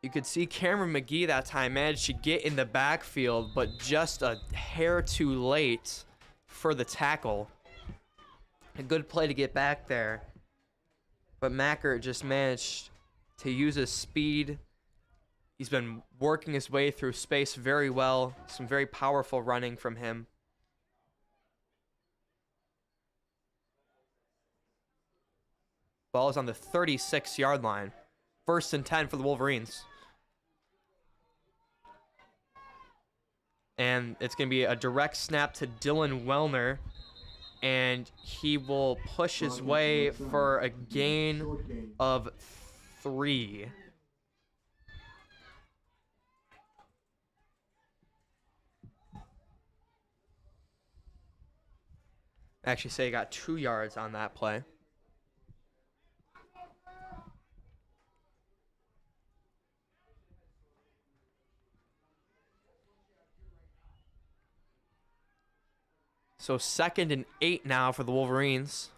You could see Cameron McGee that time managed to get in the backfield, but just a hair too late for the tackle. A good play to get back there. But Mackert just managed to use his speed. He's been working his way through space very well. Some very powerful running from him. Ball is on the 36-yard line. 1st and 10 for the Wolverines. And it's going to be a direct snap to Dylan Wellner. and he will push his way for a gain Short gain. of 3. Actually, say he got 2 yards on that play. So 2nd and 8 now for the Wolverines.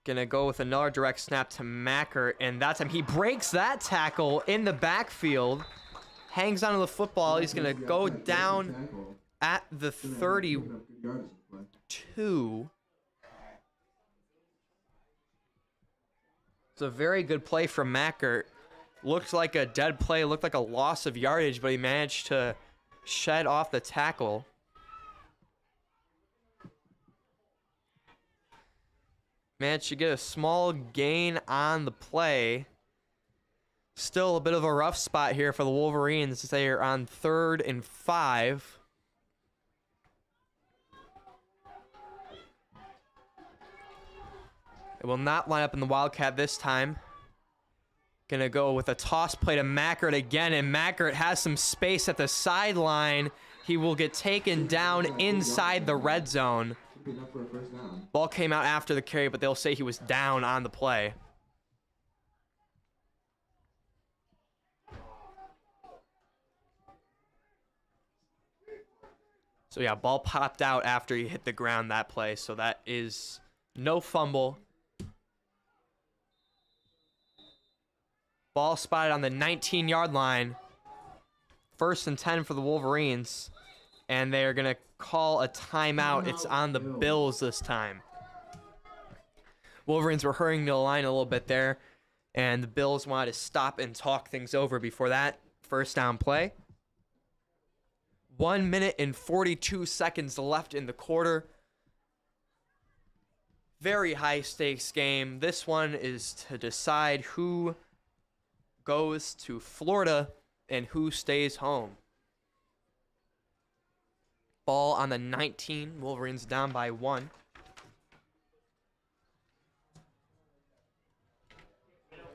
Gonna go with another direct snap to Mackert, and that time he breaks that tackle in the backfield. Hangs onto the football. He's gonna go down at the 32. It's a very good play from Mackert. Looked like a dead play, looked like a loss of yardage, but he managed to shed off the tackle. Managed to get a small gain on the play. Still a bit of a rough spot here for the Wolverines. They are on 3rd and 5. It will not line up in the Wildcat this time. Gonna go with a toss play to Mackert again, and Mackert has some space at the sideline. He will get taken down inside the red zone. Enough for a first down. Ball came out after the carry, but they'll say he was down on the play. So yeah, ball popped out after he hit the ground that play, so that is no fumble. Ball spotted on the 19-yard line. 1st and 10 for the Wolverines. And they are going to call a timeout. It's on the Bills this time. Wolverines were hurrying to the line a little bit there, and the Bills wanted to stop and talk things over before that first down play. 1 minute and 42 seconds left in the quarter. Very high stakes game. This one is to decide who goes to Florida and who stays home. Ball on the 19. Wolverines down by 1.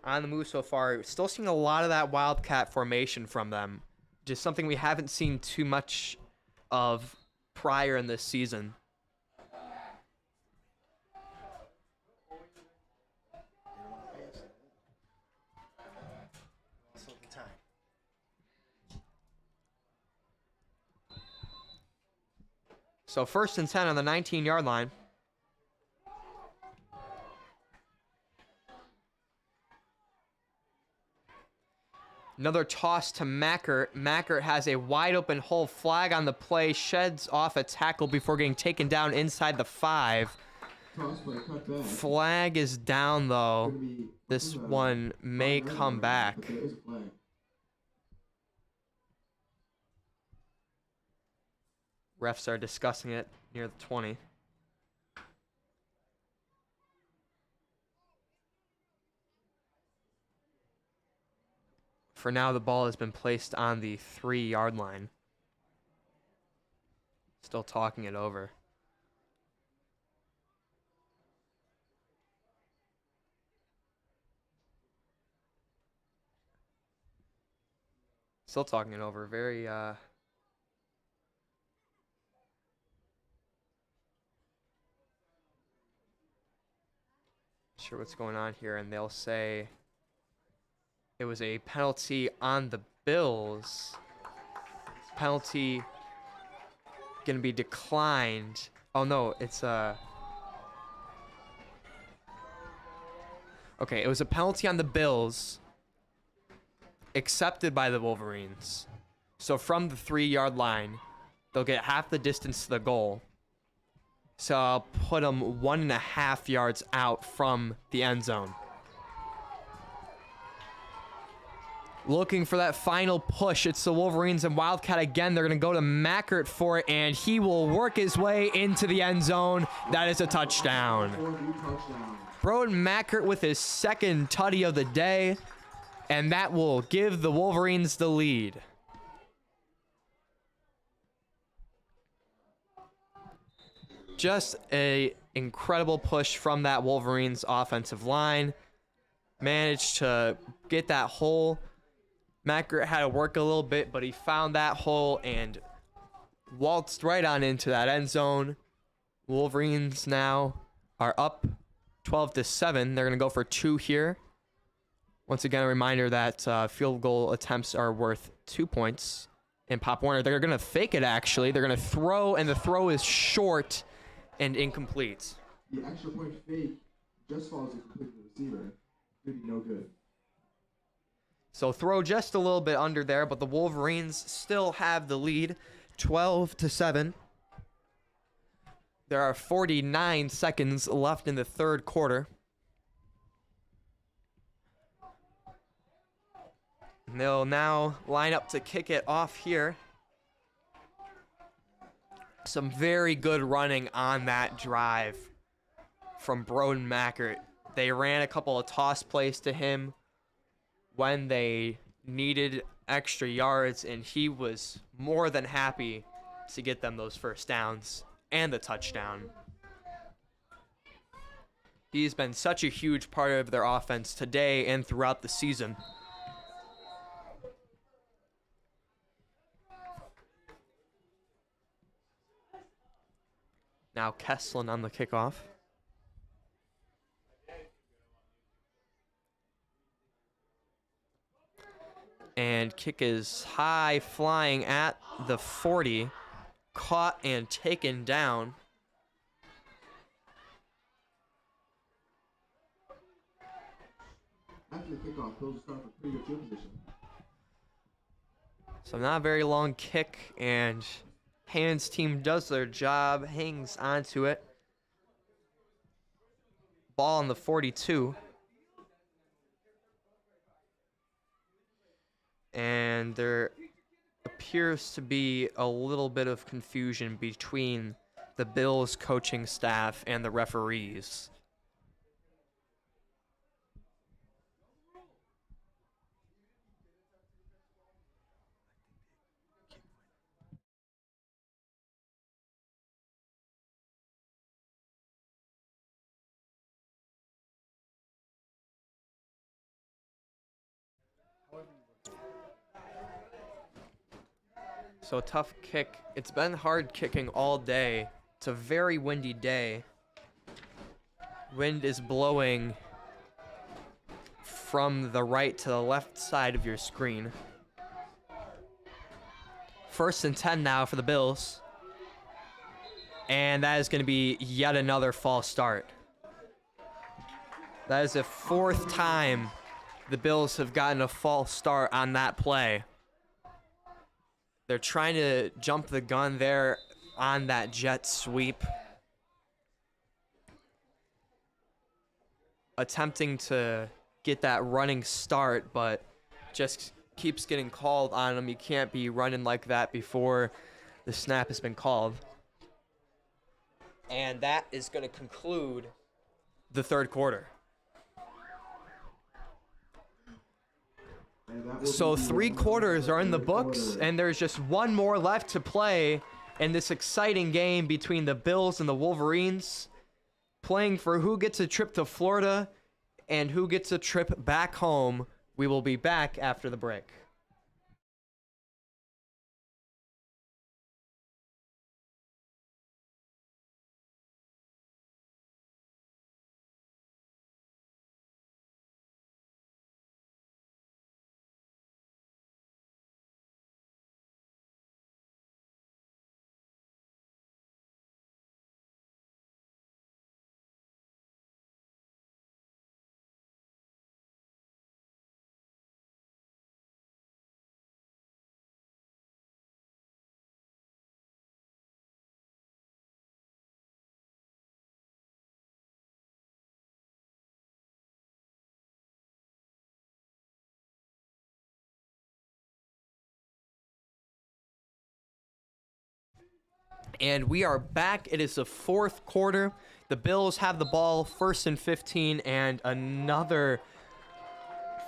On the move so far. Still seeing a lot of that Wildcat formation from them. Just something we haven't seen too much of prior in this season. So 1st and 10 on the 19-yard line. Another toss to Mackert. Mackert has a wide open hole. Flag on the play. Sheds off a tackle before getting taken down inside the 5. Toss play, cut back. Flag is down though. Gonna be- This one may come back. But there is a flag. Refs are discussing it near the 20. For now, the ball has been placed on the 3-yard line. Still talking it over. Still talking it over. Very, sure what's going on here, and they'll say it was a penalty on the Bills. Penalty gonna be declined. Oh no, it's okay, it was a penalty on the Bills accepted by the Wolverines. So from the 3-yard line, they'll get half the distance to the goal. So I'll put them 1.5 yards out from the end zone. looking for that final push. It's the Wolverines and Wildcat again. They're going to go to Mackert for it, and he will work his way into the end zone. That is a touchdown. Broden Mackert with his second tutty of the day, and that will give the Wolverines the lead. Just a incredible push from that Wolverines offensive line. Managed to get that hole. Mackert had to work a little bit, but he found that hole and waltzed right on into that end zone. Wolverines now are up 12-7. They're going to go for 2 here. Once again, a reminder that field goal attempts are worth 2 points. In Pop Warner, they're going to fake it, actually. They're going to throw, and the throw is short and incomplete. The extra point fake just falls incomplete to the receiver. Really no good. So throw just a little bit under there, but the Wolverines still have the lead, 12-7. There are 49 seconds left in the third quarter. And they'll now line up to kick it off here. Some very good running on that drive from Broden Mackert. They ran a couple of toss plays to him when they needed extra yards, and he was more than happy to get them those first downs and the touchdown. He's been such a huge part of their offense today and throughout the season. Now Kesslin on the kickoff. And kick is high, flying at the 40. Caught and taken down. After the kickoff, those start for pretty good field position. So not a very long kick, and Hands team does their job, hangs onto it. Ball on the 42. And there appears to be a little bit of confusion between the Bills coaching staff and the referees. So tough kick. It's been hard kicking all day. It's a very windy day. Wind is blowing from the right to the left side of your screen. 1st and 10 now for the Bills. And that is going to be yet another false start. That is the 4th time the Bills have gotten a false start on that play. They're trying to jump the gun there on that jet sweep. Attempting to get that running start, but just keeps getting called on them. You can't be running like that before the snap has been called. And that is going to conclude the 3rd quarter. So 3 quarters are in the books, and there's just one more left to play in this exciting game between the Bills and the Wolverines, playing for who gets a trip to Florida and who gets a trip back home. We will be back after the break. And we are back. It is the fourth quarter. The Bills have the ball, 1st and 15, and another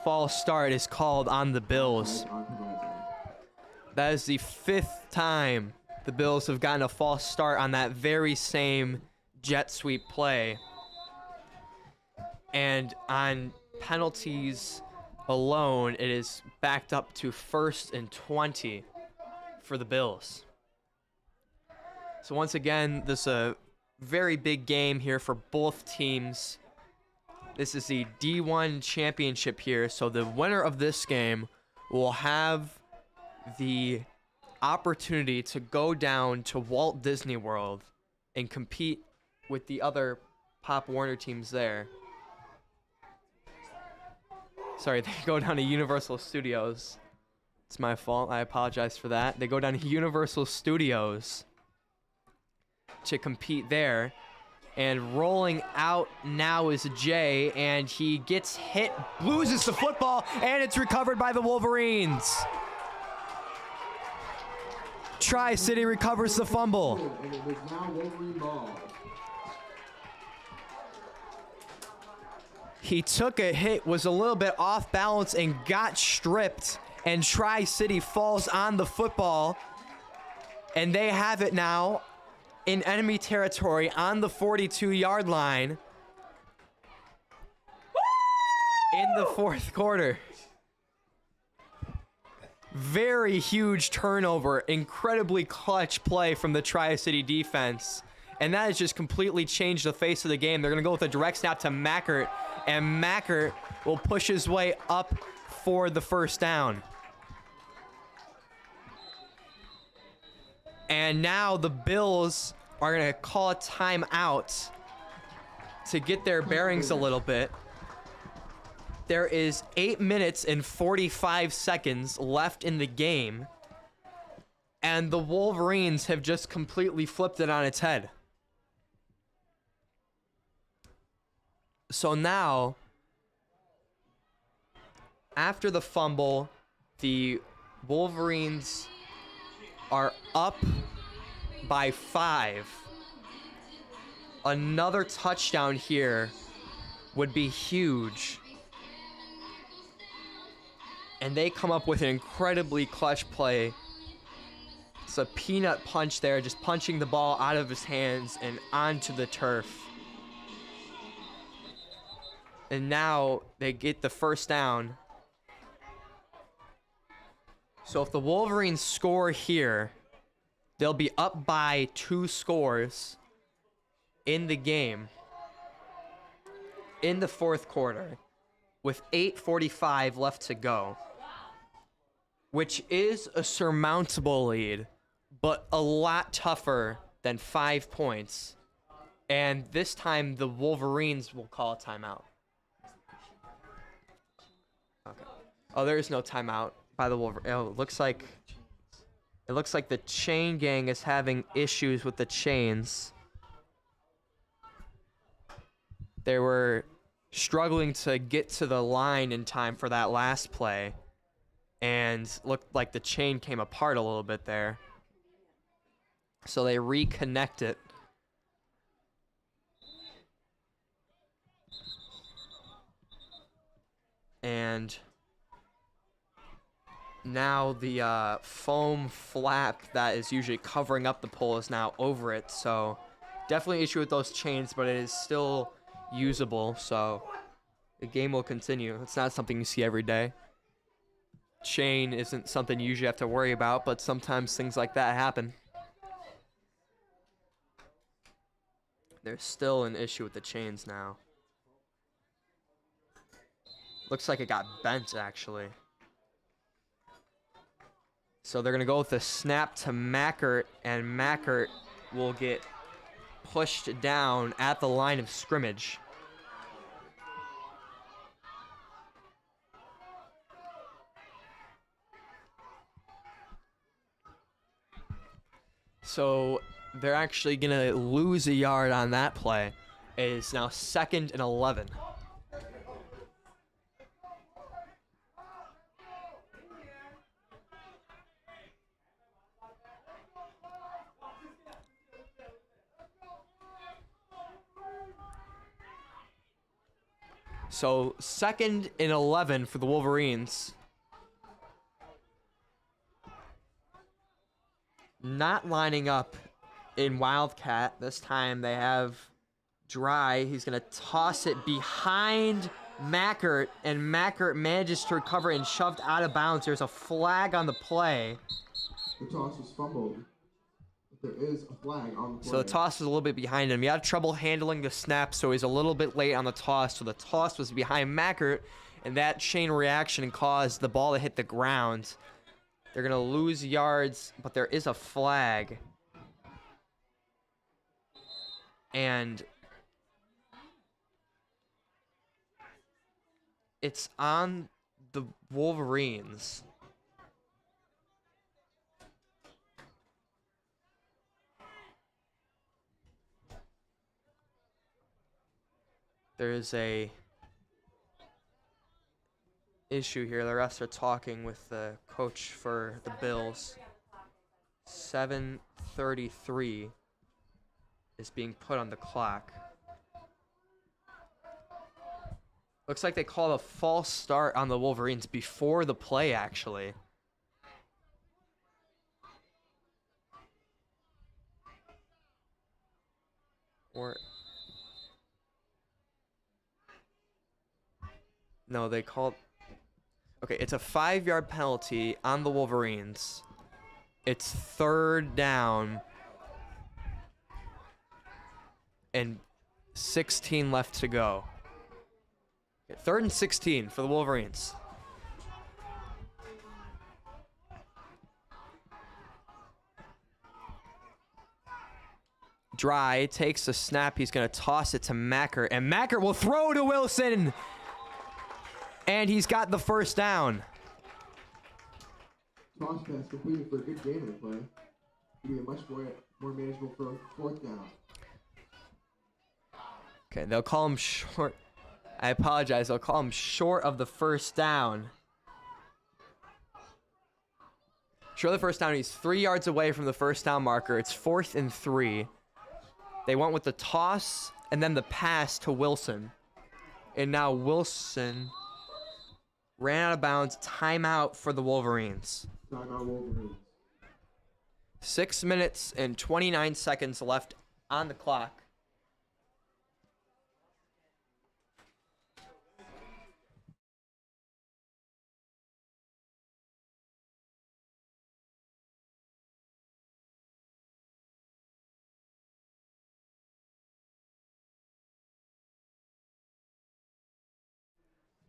false start is called on the Bills. That is the 5th time the Bills have gotten a false start on that very same jet sweep play. And on penalties alone, it is backed up to 1st and 20 for the Bills. So once again, this is a very big game here for both teams. This is the D1 championship here, so the winner of this game will have the opportunity to go down to Walt Disney World and compete with the other Pop Warner teams there. Sorry, they go down to Universal Studios. It's my fault. I apologize for that. They go down to Universal Studios to compete there. And rolling out now is Jay, and he gets hit, loses the football, and it's recovered by the Wolverines. Tri-City recovers the fumble. And it is now Wolverine ball. He took a hit, was a little bit off balance, and got stripped. And Tri-City falls on the football. And they have it now in enemy territory on the 42-yard line in the 4th quarter. Very huge turnover, incredibly clutch play from the Tri-City defense. And that has just completely changed the face of the game. They're going to go with a direct snap to Mackert, and Mackert will push his way up for the 1st down. And now the Bills are going to call a timeout to get their bearings a little bit. There is 8 minutes and 45 seconds left in the game. And the Wolverines have just completely flipped it on its head. So now, after the fumble, the Wolverines are up by 5. Another touchdown here would be huge. And they come up with an incredibly clutch play. It's a peanut punch there, just punching the ball out of his hands and onto the turf. And now they get the 1st down. So if the Wolverines score here, they'll be up by 2 scores in the game in the 4th quarter with 8:45 left to go, which is a surmountable lead, but a lot tougher than 5 points. And this time the Wolverines will call a timeout. Okay. Oh, there is no timeout by the Wolverines. Oh, it looks like the chain gang is having issues with the chains. They were struggling to get to the line in time for that last play, and looked like the chain came apart a little bit there. So they reconnect it. And now the foam flap that is usually covering up the pole is now over it. So definitely an issue with those chains, but it is still usable. So the game will continue. It's not something you see every day. Chain isn't something you usually have to worry about, but sometimes things like that happen. There's still an issue with the chains now. Looks like it got bent, actually. So they're going to go with a snap to Mackert, and Mackert will get pushed down at the line of scrimmage. So they're actually going to lose a yard on that play. It is now 2nd and 11. So 2nd and 11 for the Wolverines. Not lining up in Wildcat. This time they have Dry. He's going to toss it behind Mackert, and Mackert manages to recover and shoved out of bounds. There's a flag on the play. The toss was fumbled. There is a flag on the play. So the toss was a little bit behind him. He had trouble handling the snap, so he's a little bit late on the toss. So the toss was behind Mackert, and that chain reaction caused the ball to hit the ground. They're going to lose yards, but there is a flag. And it's on the Wolverines. There is a issue here. The refs are talking with the coach for the Bills. 7:33 is being put on the clock. Looks like they called a false start on the Wolverines before the play, actually. Or no, they called. Okay, it's a 5-yard penalty on the Wolverines. It's 3rd down and 16 left to go. 3rd and 16 for the Wolverines. Dry takes the snap. He's going to toss it to Mackert, and Mackert will throw to Wilson. And he's got the 1st down. Toss pass completed for a good game of the play. It'll be a much more manageable for 4th down. Okay, they'll call him short. I apologize. They'll call him short of the 1st down. Short of the 1st down. He's 3 yards away from the 1st down marker. It's 4th and 3. They went with the toss and then the pass to Wilson. And now Wilson ran out of bounds. Timeout for the Wolverines. Timeout Wolverines. 6 minutes and 29 seconds left on the clock.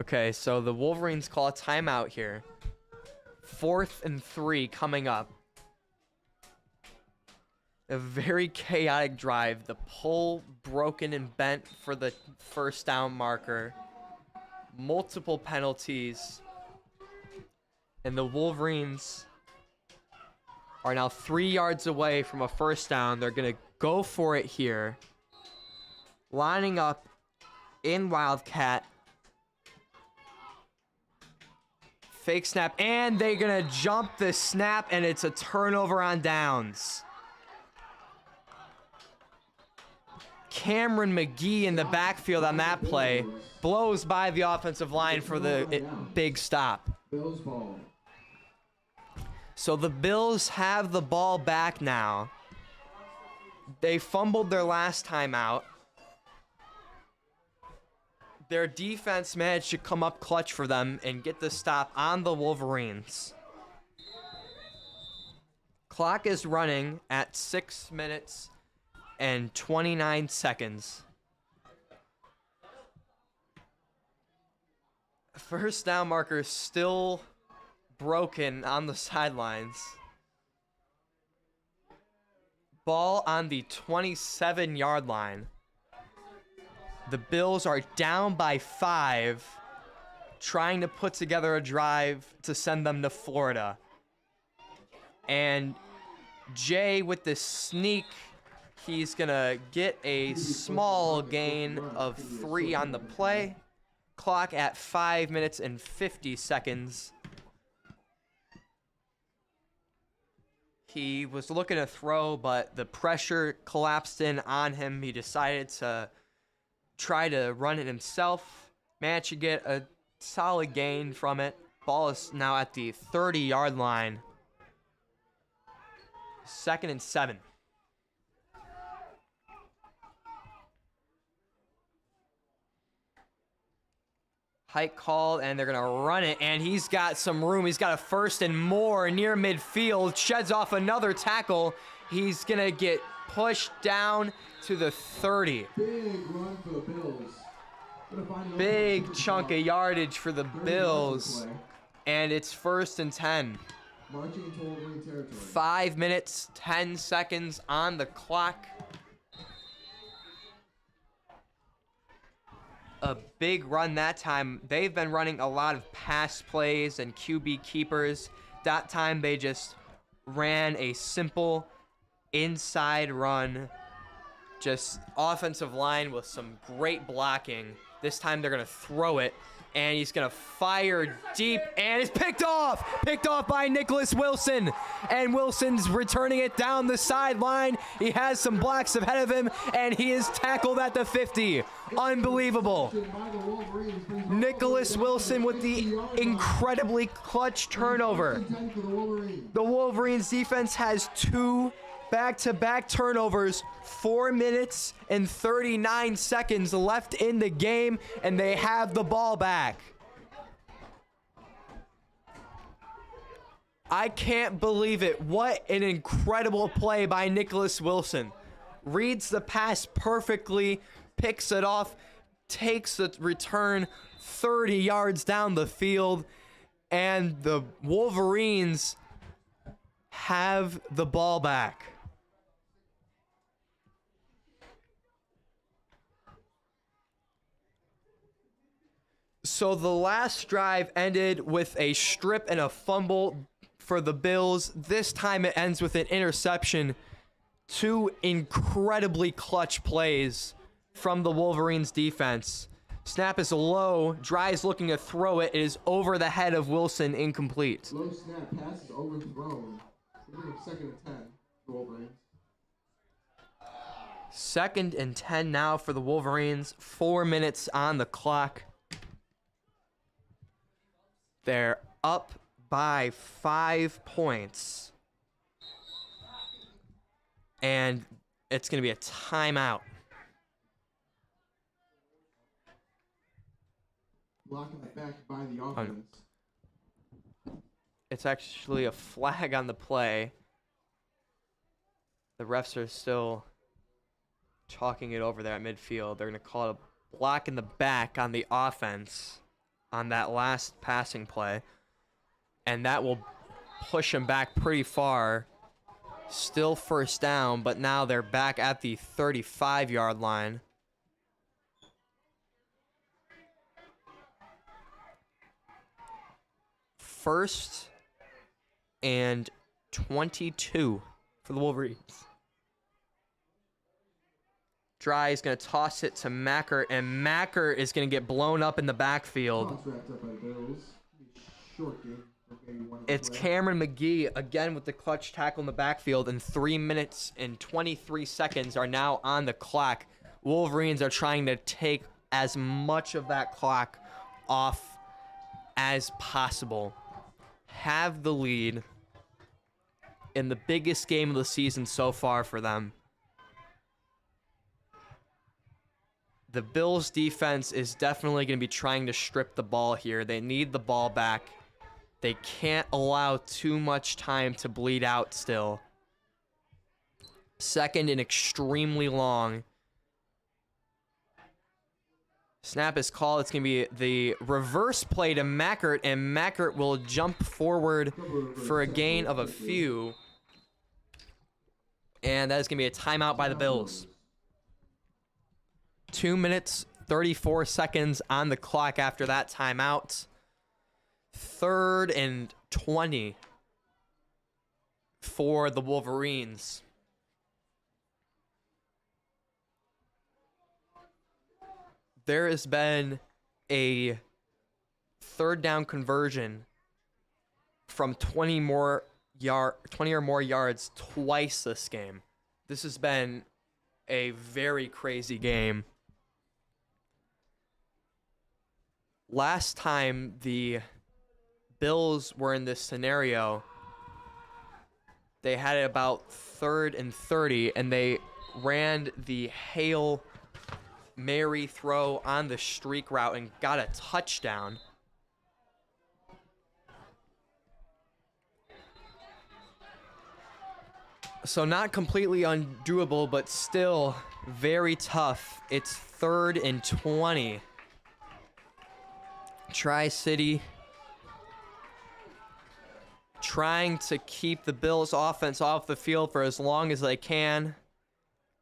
Okay, so the Wolverines call a timeout here. 4th and 3 coming up. A very chaotic drive. The pole broken and bent for the 1st down marker. Multiple penalties. And the Wolverines are now 3 yards away from a 1st down. They're going to go for it here. Lining up in Wildcat. Fake snap, and they're going to jump the snap, and it's a turnover on downs. Cameron McGee in the backfield on that play blows by the offensive line for the big stop. Bills ball. So the Bills have the ball back now. They fumbled their last time out. Their defense managed to come up clutch for them and get the stop on the Wolverines. Clock is running at 6 minutes and 29 seconds. 1st down marker still broken on the sidelines. Ball on the 27-yard line. The Bills are down by 5, trying to put together a drive to send them to Florida. And Jay with the sneak, he's going to get a small gain of 3 on the play. Clock at 5 minutes and 50 seconds. He was looking to throw, but the pressure collapsed in on him. He decided to try to run it himself. Managed to get a solid gain from it. Ball is now at the 30-yard line. 2nd and 7. Hike called, and they're going to run it, and he's got some room. He's got a 1st and more near midfield. Sheds off another tackle. He's going to get pushed down to the 30. Big run for the Bills. Big chunk of yardage for the Bills, and it's 1st and 10. Marching into Wolverine territory. 5 minutes, 10 seconds on the clock. A big run that time. They've been running a lot of pass plays and QB keepers. That time they just ran a simple inside run. Just offensive line with some great blocking. This time they're going to throw it, and he's going to fire deep, and it's picked off. Picked off by Nicholas Wilson, and Wilson's returning it down the sideline. He has some blocks ahead of him, and he is tackled at the 50. Unbelievable. Nicholas Wilson with the incredibly clutch turnover. The Wolverines defense has 2 back-to-back turnovers, 4 minutes and 39 seconds left in the game, and they have the ball back. I can't believe it. What an incredible play by Nicholas Wilson. Reads the pass perfectly, picks it off, takes the return 30 yards down the field, and the Wolverines have the ball back. So the last drive ended with a strip and a fumble for the Bills. This time it ends with an interception. 2 incredibly clutch plays from the Wolverines defense. Snap is low. Dry's looking to throw it. It is over the head of Wilson, incomplete. Low snap, pass is overthrown. 2nd and 10 for Wolverines. 2nd and 10 now for the Wolverines. 4 minutes on the clock. They're up by 5 points. And it's going to be a timeout. Blocking the back by the offense. It's actually a flag on the play. The refs are still talking it over there at midfield. They're going to call it a block in the back on the offense on that last passing play. And that will push them back pretty far. Still 1st down, but now they're back at the 35-yard line. First and 22 for the Wolverines. Dry is going to toss it to Macker, and Macker is going to get blown up in the backfield. It's Cameron McGee again with the clutch tackle in the backfield, and 3 minutes and 23 seconds are now on the clock. Wolverines are trying to take as much of that clock off as possible. Have the lead in the biggest game of the season so far for them. The Bills' defense is definitely going to be trying to strip the ball here. They need the ball back. They can't allow too much time to bleed out still. 2nd and extremely long. Snap is called. It's going to be the reverse play to Mackert, and Mackert will jump forward for a gain of a few. And that is going to be a timeout by the Bills. 2 minutes, 34 seconds on the clock after that timeout. 3rd and 20 for the Wolverines. There has been a 3rd down conversion from 20 or more yards twice this game. This has been a very crazy game. last time the Bills were in this scenario, they had it about 3rd and 30, and they ran the Hail Mary throw on the streak route and got a touchdown. So not completely undoable, but still very tough. It's 3rd and 20. Tri-City trying to keep the Bills offense off the field for as long as they can.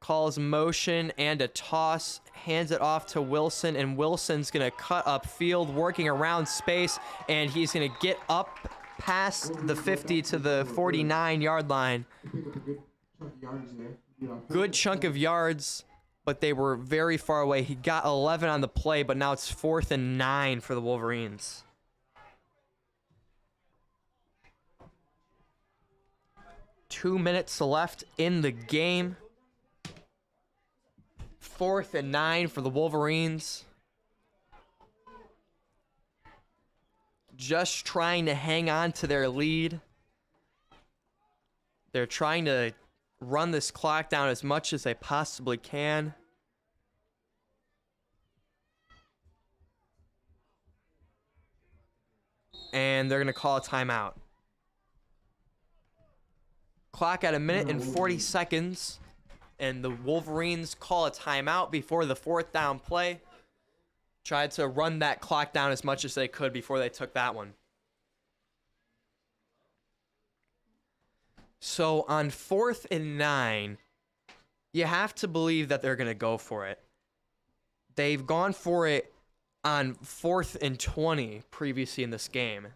Calls motion and a toss, hands it off to Wilson, and Wilson's going to cut upfield, working around space, and he's going to get up past the 50 to the 49-yard line. Good chunk of yards, but they were very far away. He got 11 on the play, but now it's 4th and 9 for the Wolverines. Two minutes left in the game. 4th and 9 for the Wolverines. Just trying to hang on to their lead. They're trying to run this clock down as much as they possibly can. And they're going to call a timeout. Clock at 1:40 seconds. And the Wolverines call a timeout before the 4th down play. Tried to run that clock down as much as they could before they took that one. So on 4th and 9, you have to believe that they're going to go for it. They've gone for it on 4th and 20 previously in this game.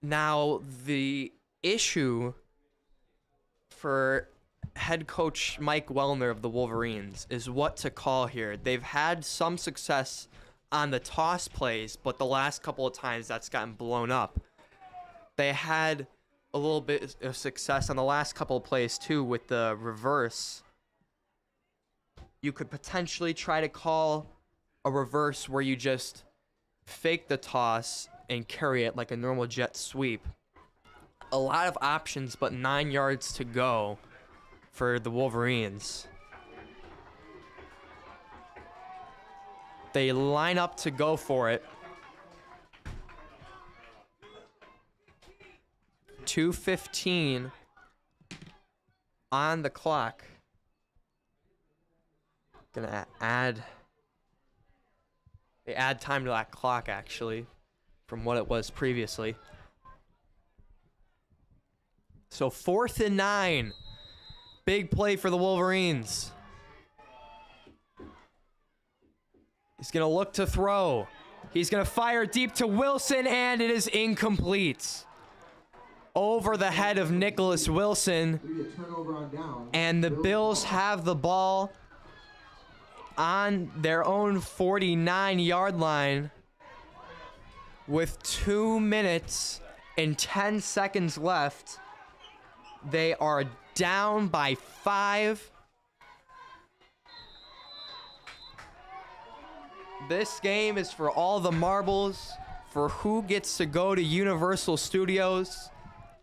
Now, the issue for head coach Mike Wellner of the Wolverines is what to call here. They've had some success on the toss plays, but the last couple of times that's gotten blown up. They had a little bit of success on the last couple of plays too with the reverse. You could potentially try to call a reverse where you just fake the toss and carry it like a normal jet sweep. A lot of options, but 9 yards to go for the Wolverines. They line up to go for it. 2:15 on the clock. Gonna add. They add time to that clock actually, from what it was previously. So 4th and 9. Big play for the Wolverines. He's going to look to throw. He's going to fire deep to Wilson, and it is incomplete. Over the head of Nicholas Wilson. And the Bills have the ball on their own 49-yard line with 2 minutes and 10 seconds left. They are down by 5. This game is for all the marbles, for who gets to go to Universal Studios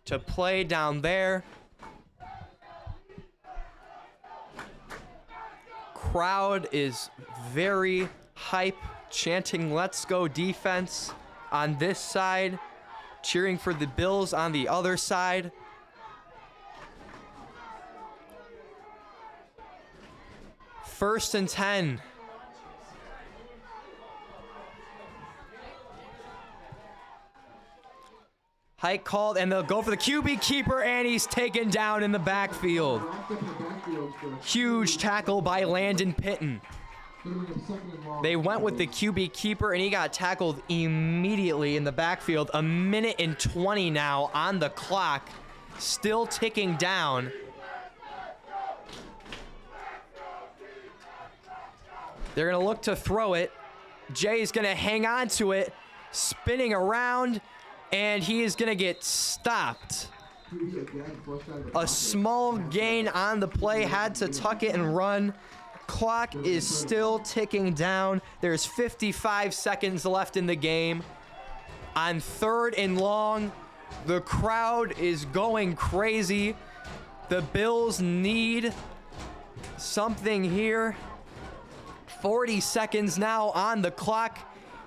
to play down there. Crowd is very hype, chanting "Let's go defense" on this side, cheering for the Bills on the other side. First and 10. Hike called, and they'll go for the QB keeper, and he's taken down in the backfield. Huge tackle by Landon Pitton. They went with the QB keeper, and he got tackled immediately in the backfield. 1:20 now on the clock, still ticking down. They're going to look to throw it. Jay's going to hang on to it, spinning around, and he is going to get stopped. A small gain on the play, had to tuck it and run. Clock is still ticking down. There's 55 seconds left in the game. On 3rd and long, the crowd is going crazy. The Bills need something here. 40 seconds now on the clock.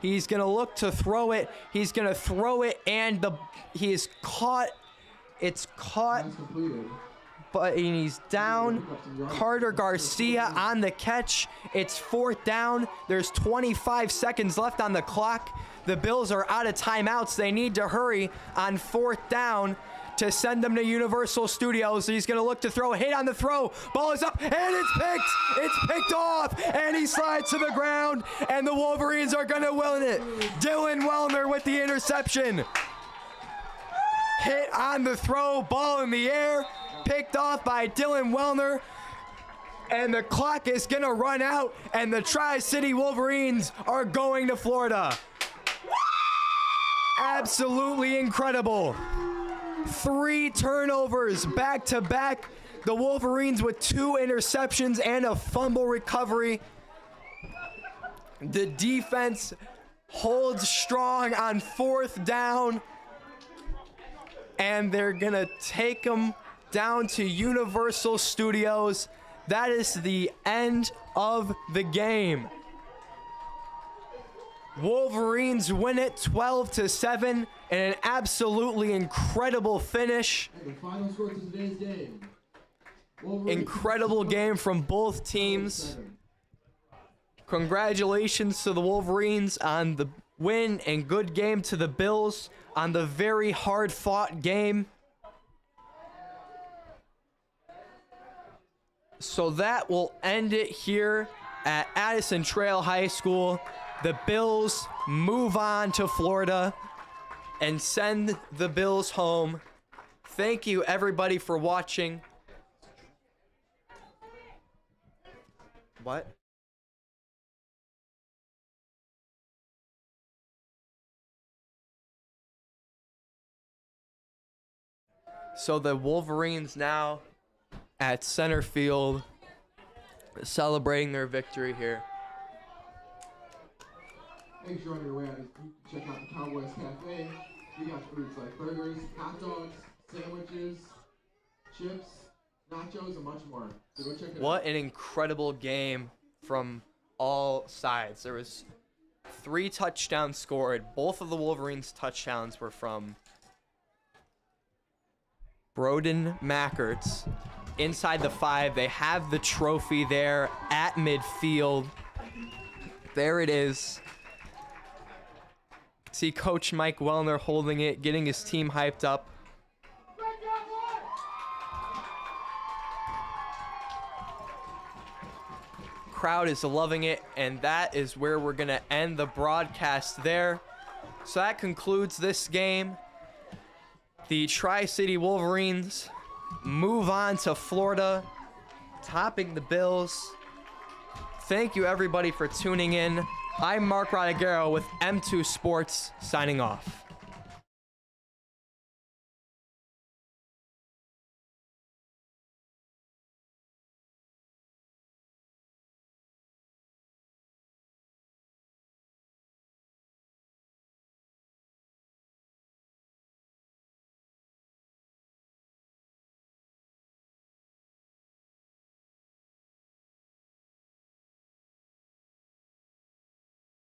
He's going to look to throw it. He's going to throw it, and he is caught. It's caught, but he's down. Carter Garcia on the catch. It's 4th down. There's 25 seconds left on the clock. The Bills are out of timeouts. They need to hurry on 4th down to send them to Universal Studios. He's going to look to throw. Hit on the throw. Ball is up, and it's picked. It's picked off, and he slides to the ground, and the Wolverines are going to win it. Dylan Wellner with the interception. Hit on the throw. Ball in the air. Picked off by Dylan Wellner. And the clock is going to run out, and the Tri-City Wolverines are going to Florida. Absolutely incredible. 3 turnovers back to back. The Wolverines with 2 interceptions and a fumble recovery. The defense holds strong on 4th down. And they're going to take them down to Universal Studios. That is the end of the game. Wolverines win it 12-7 in an absolutely incredible finish. And the final score to today's game. Incredible game from both teams. Congratulations to the Wolverines on the win, and good game to the Bills on the very hard-fought game. So that will end it here at Addison Trail High School. The Bills move on to Florida and send the Bills home. Thank you, everybody, for watching. What? So the Wolverines now at center field celebrating their victory here. Make sure on your way out, you can check out the Cowboys Cafe. We got foods like burgers, hot dogs, sandwiches, chips, nachos, and much more. So go check it out. What an incredible game from all sides. There was 3 touchdowns scored. Both of the Wolverines' touchdowns were from Broden Mackerts. Inside the 5, they have the trophy there at midfield. There it is. See Coach Mike Wellner holding it, getting his team hyped up. Crowd is loving it, and that is where we're going to end the broadcast there. So that concludes this game. The Tri-City Wolverines move on to Florida, topping the Bills. Thank you, everybody, for tuning in. I'm Mark Rodriguero with M2 Sports, signing off.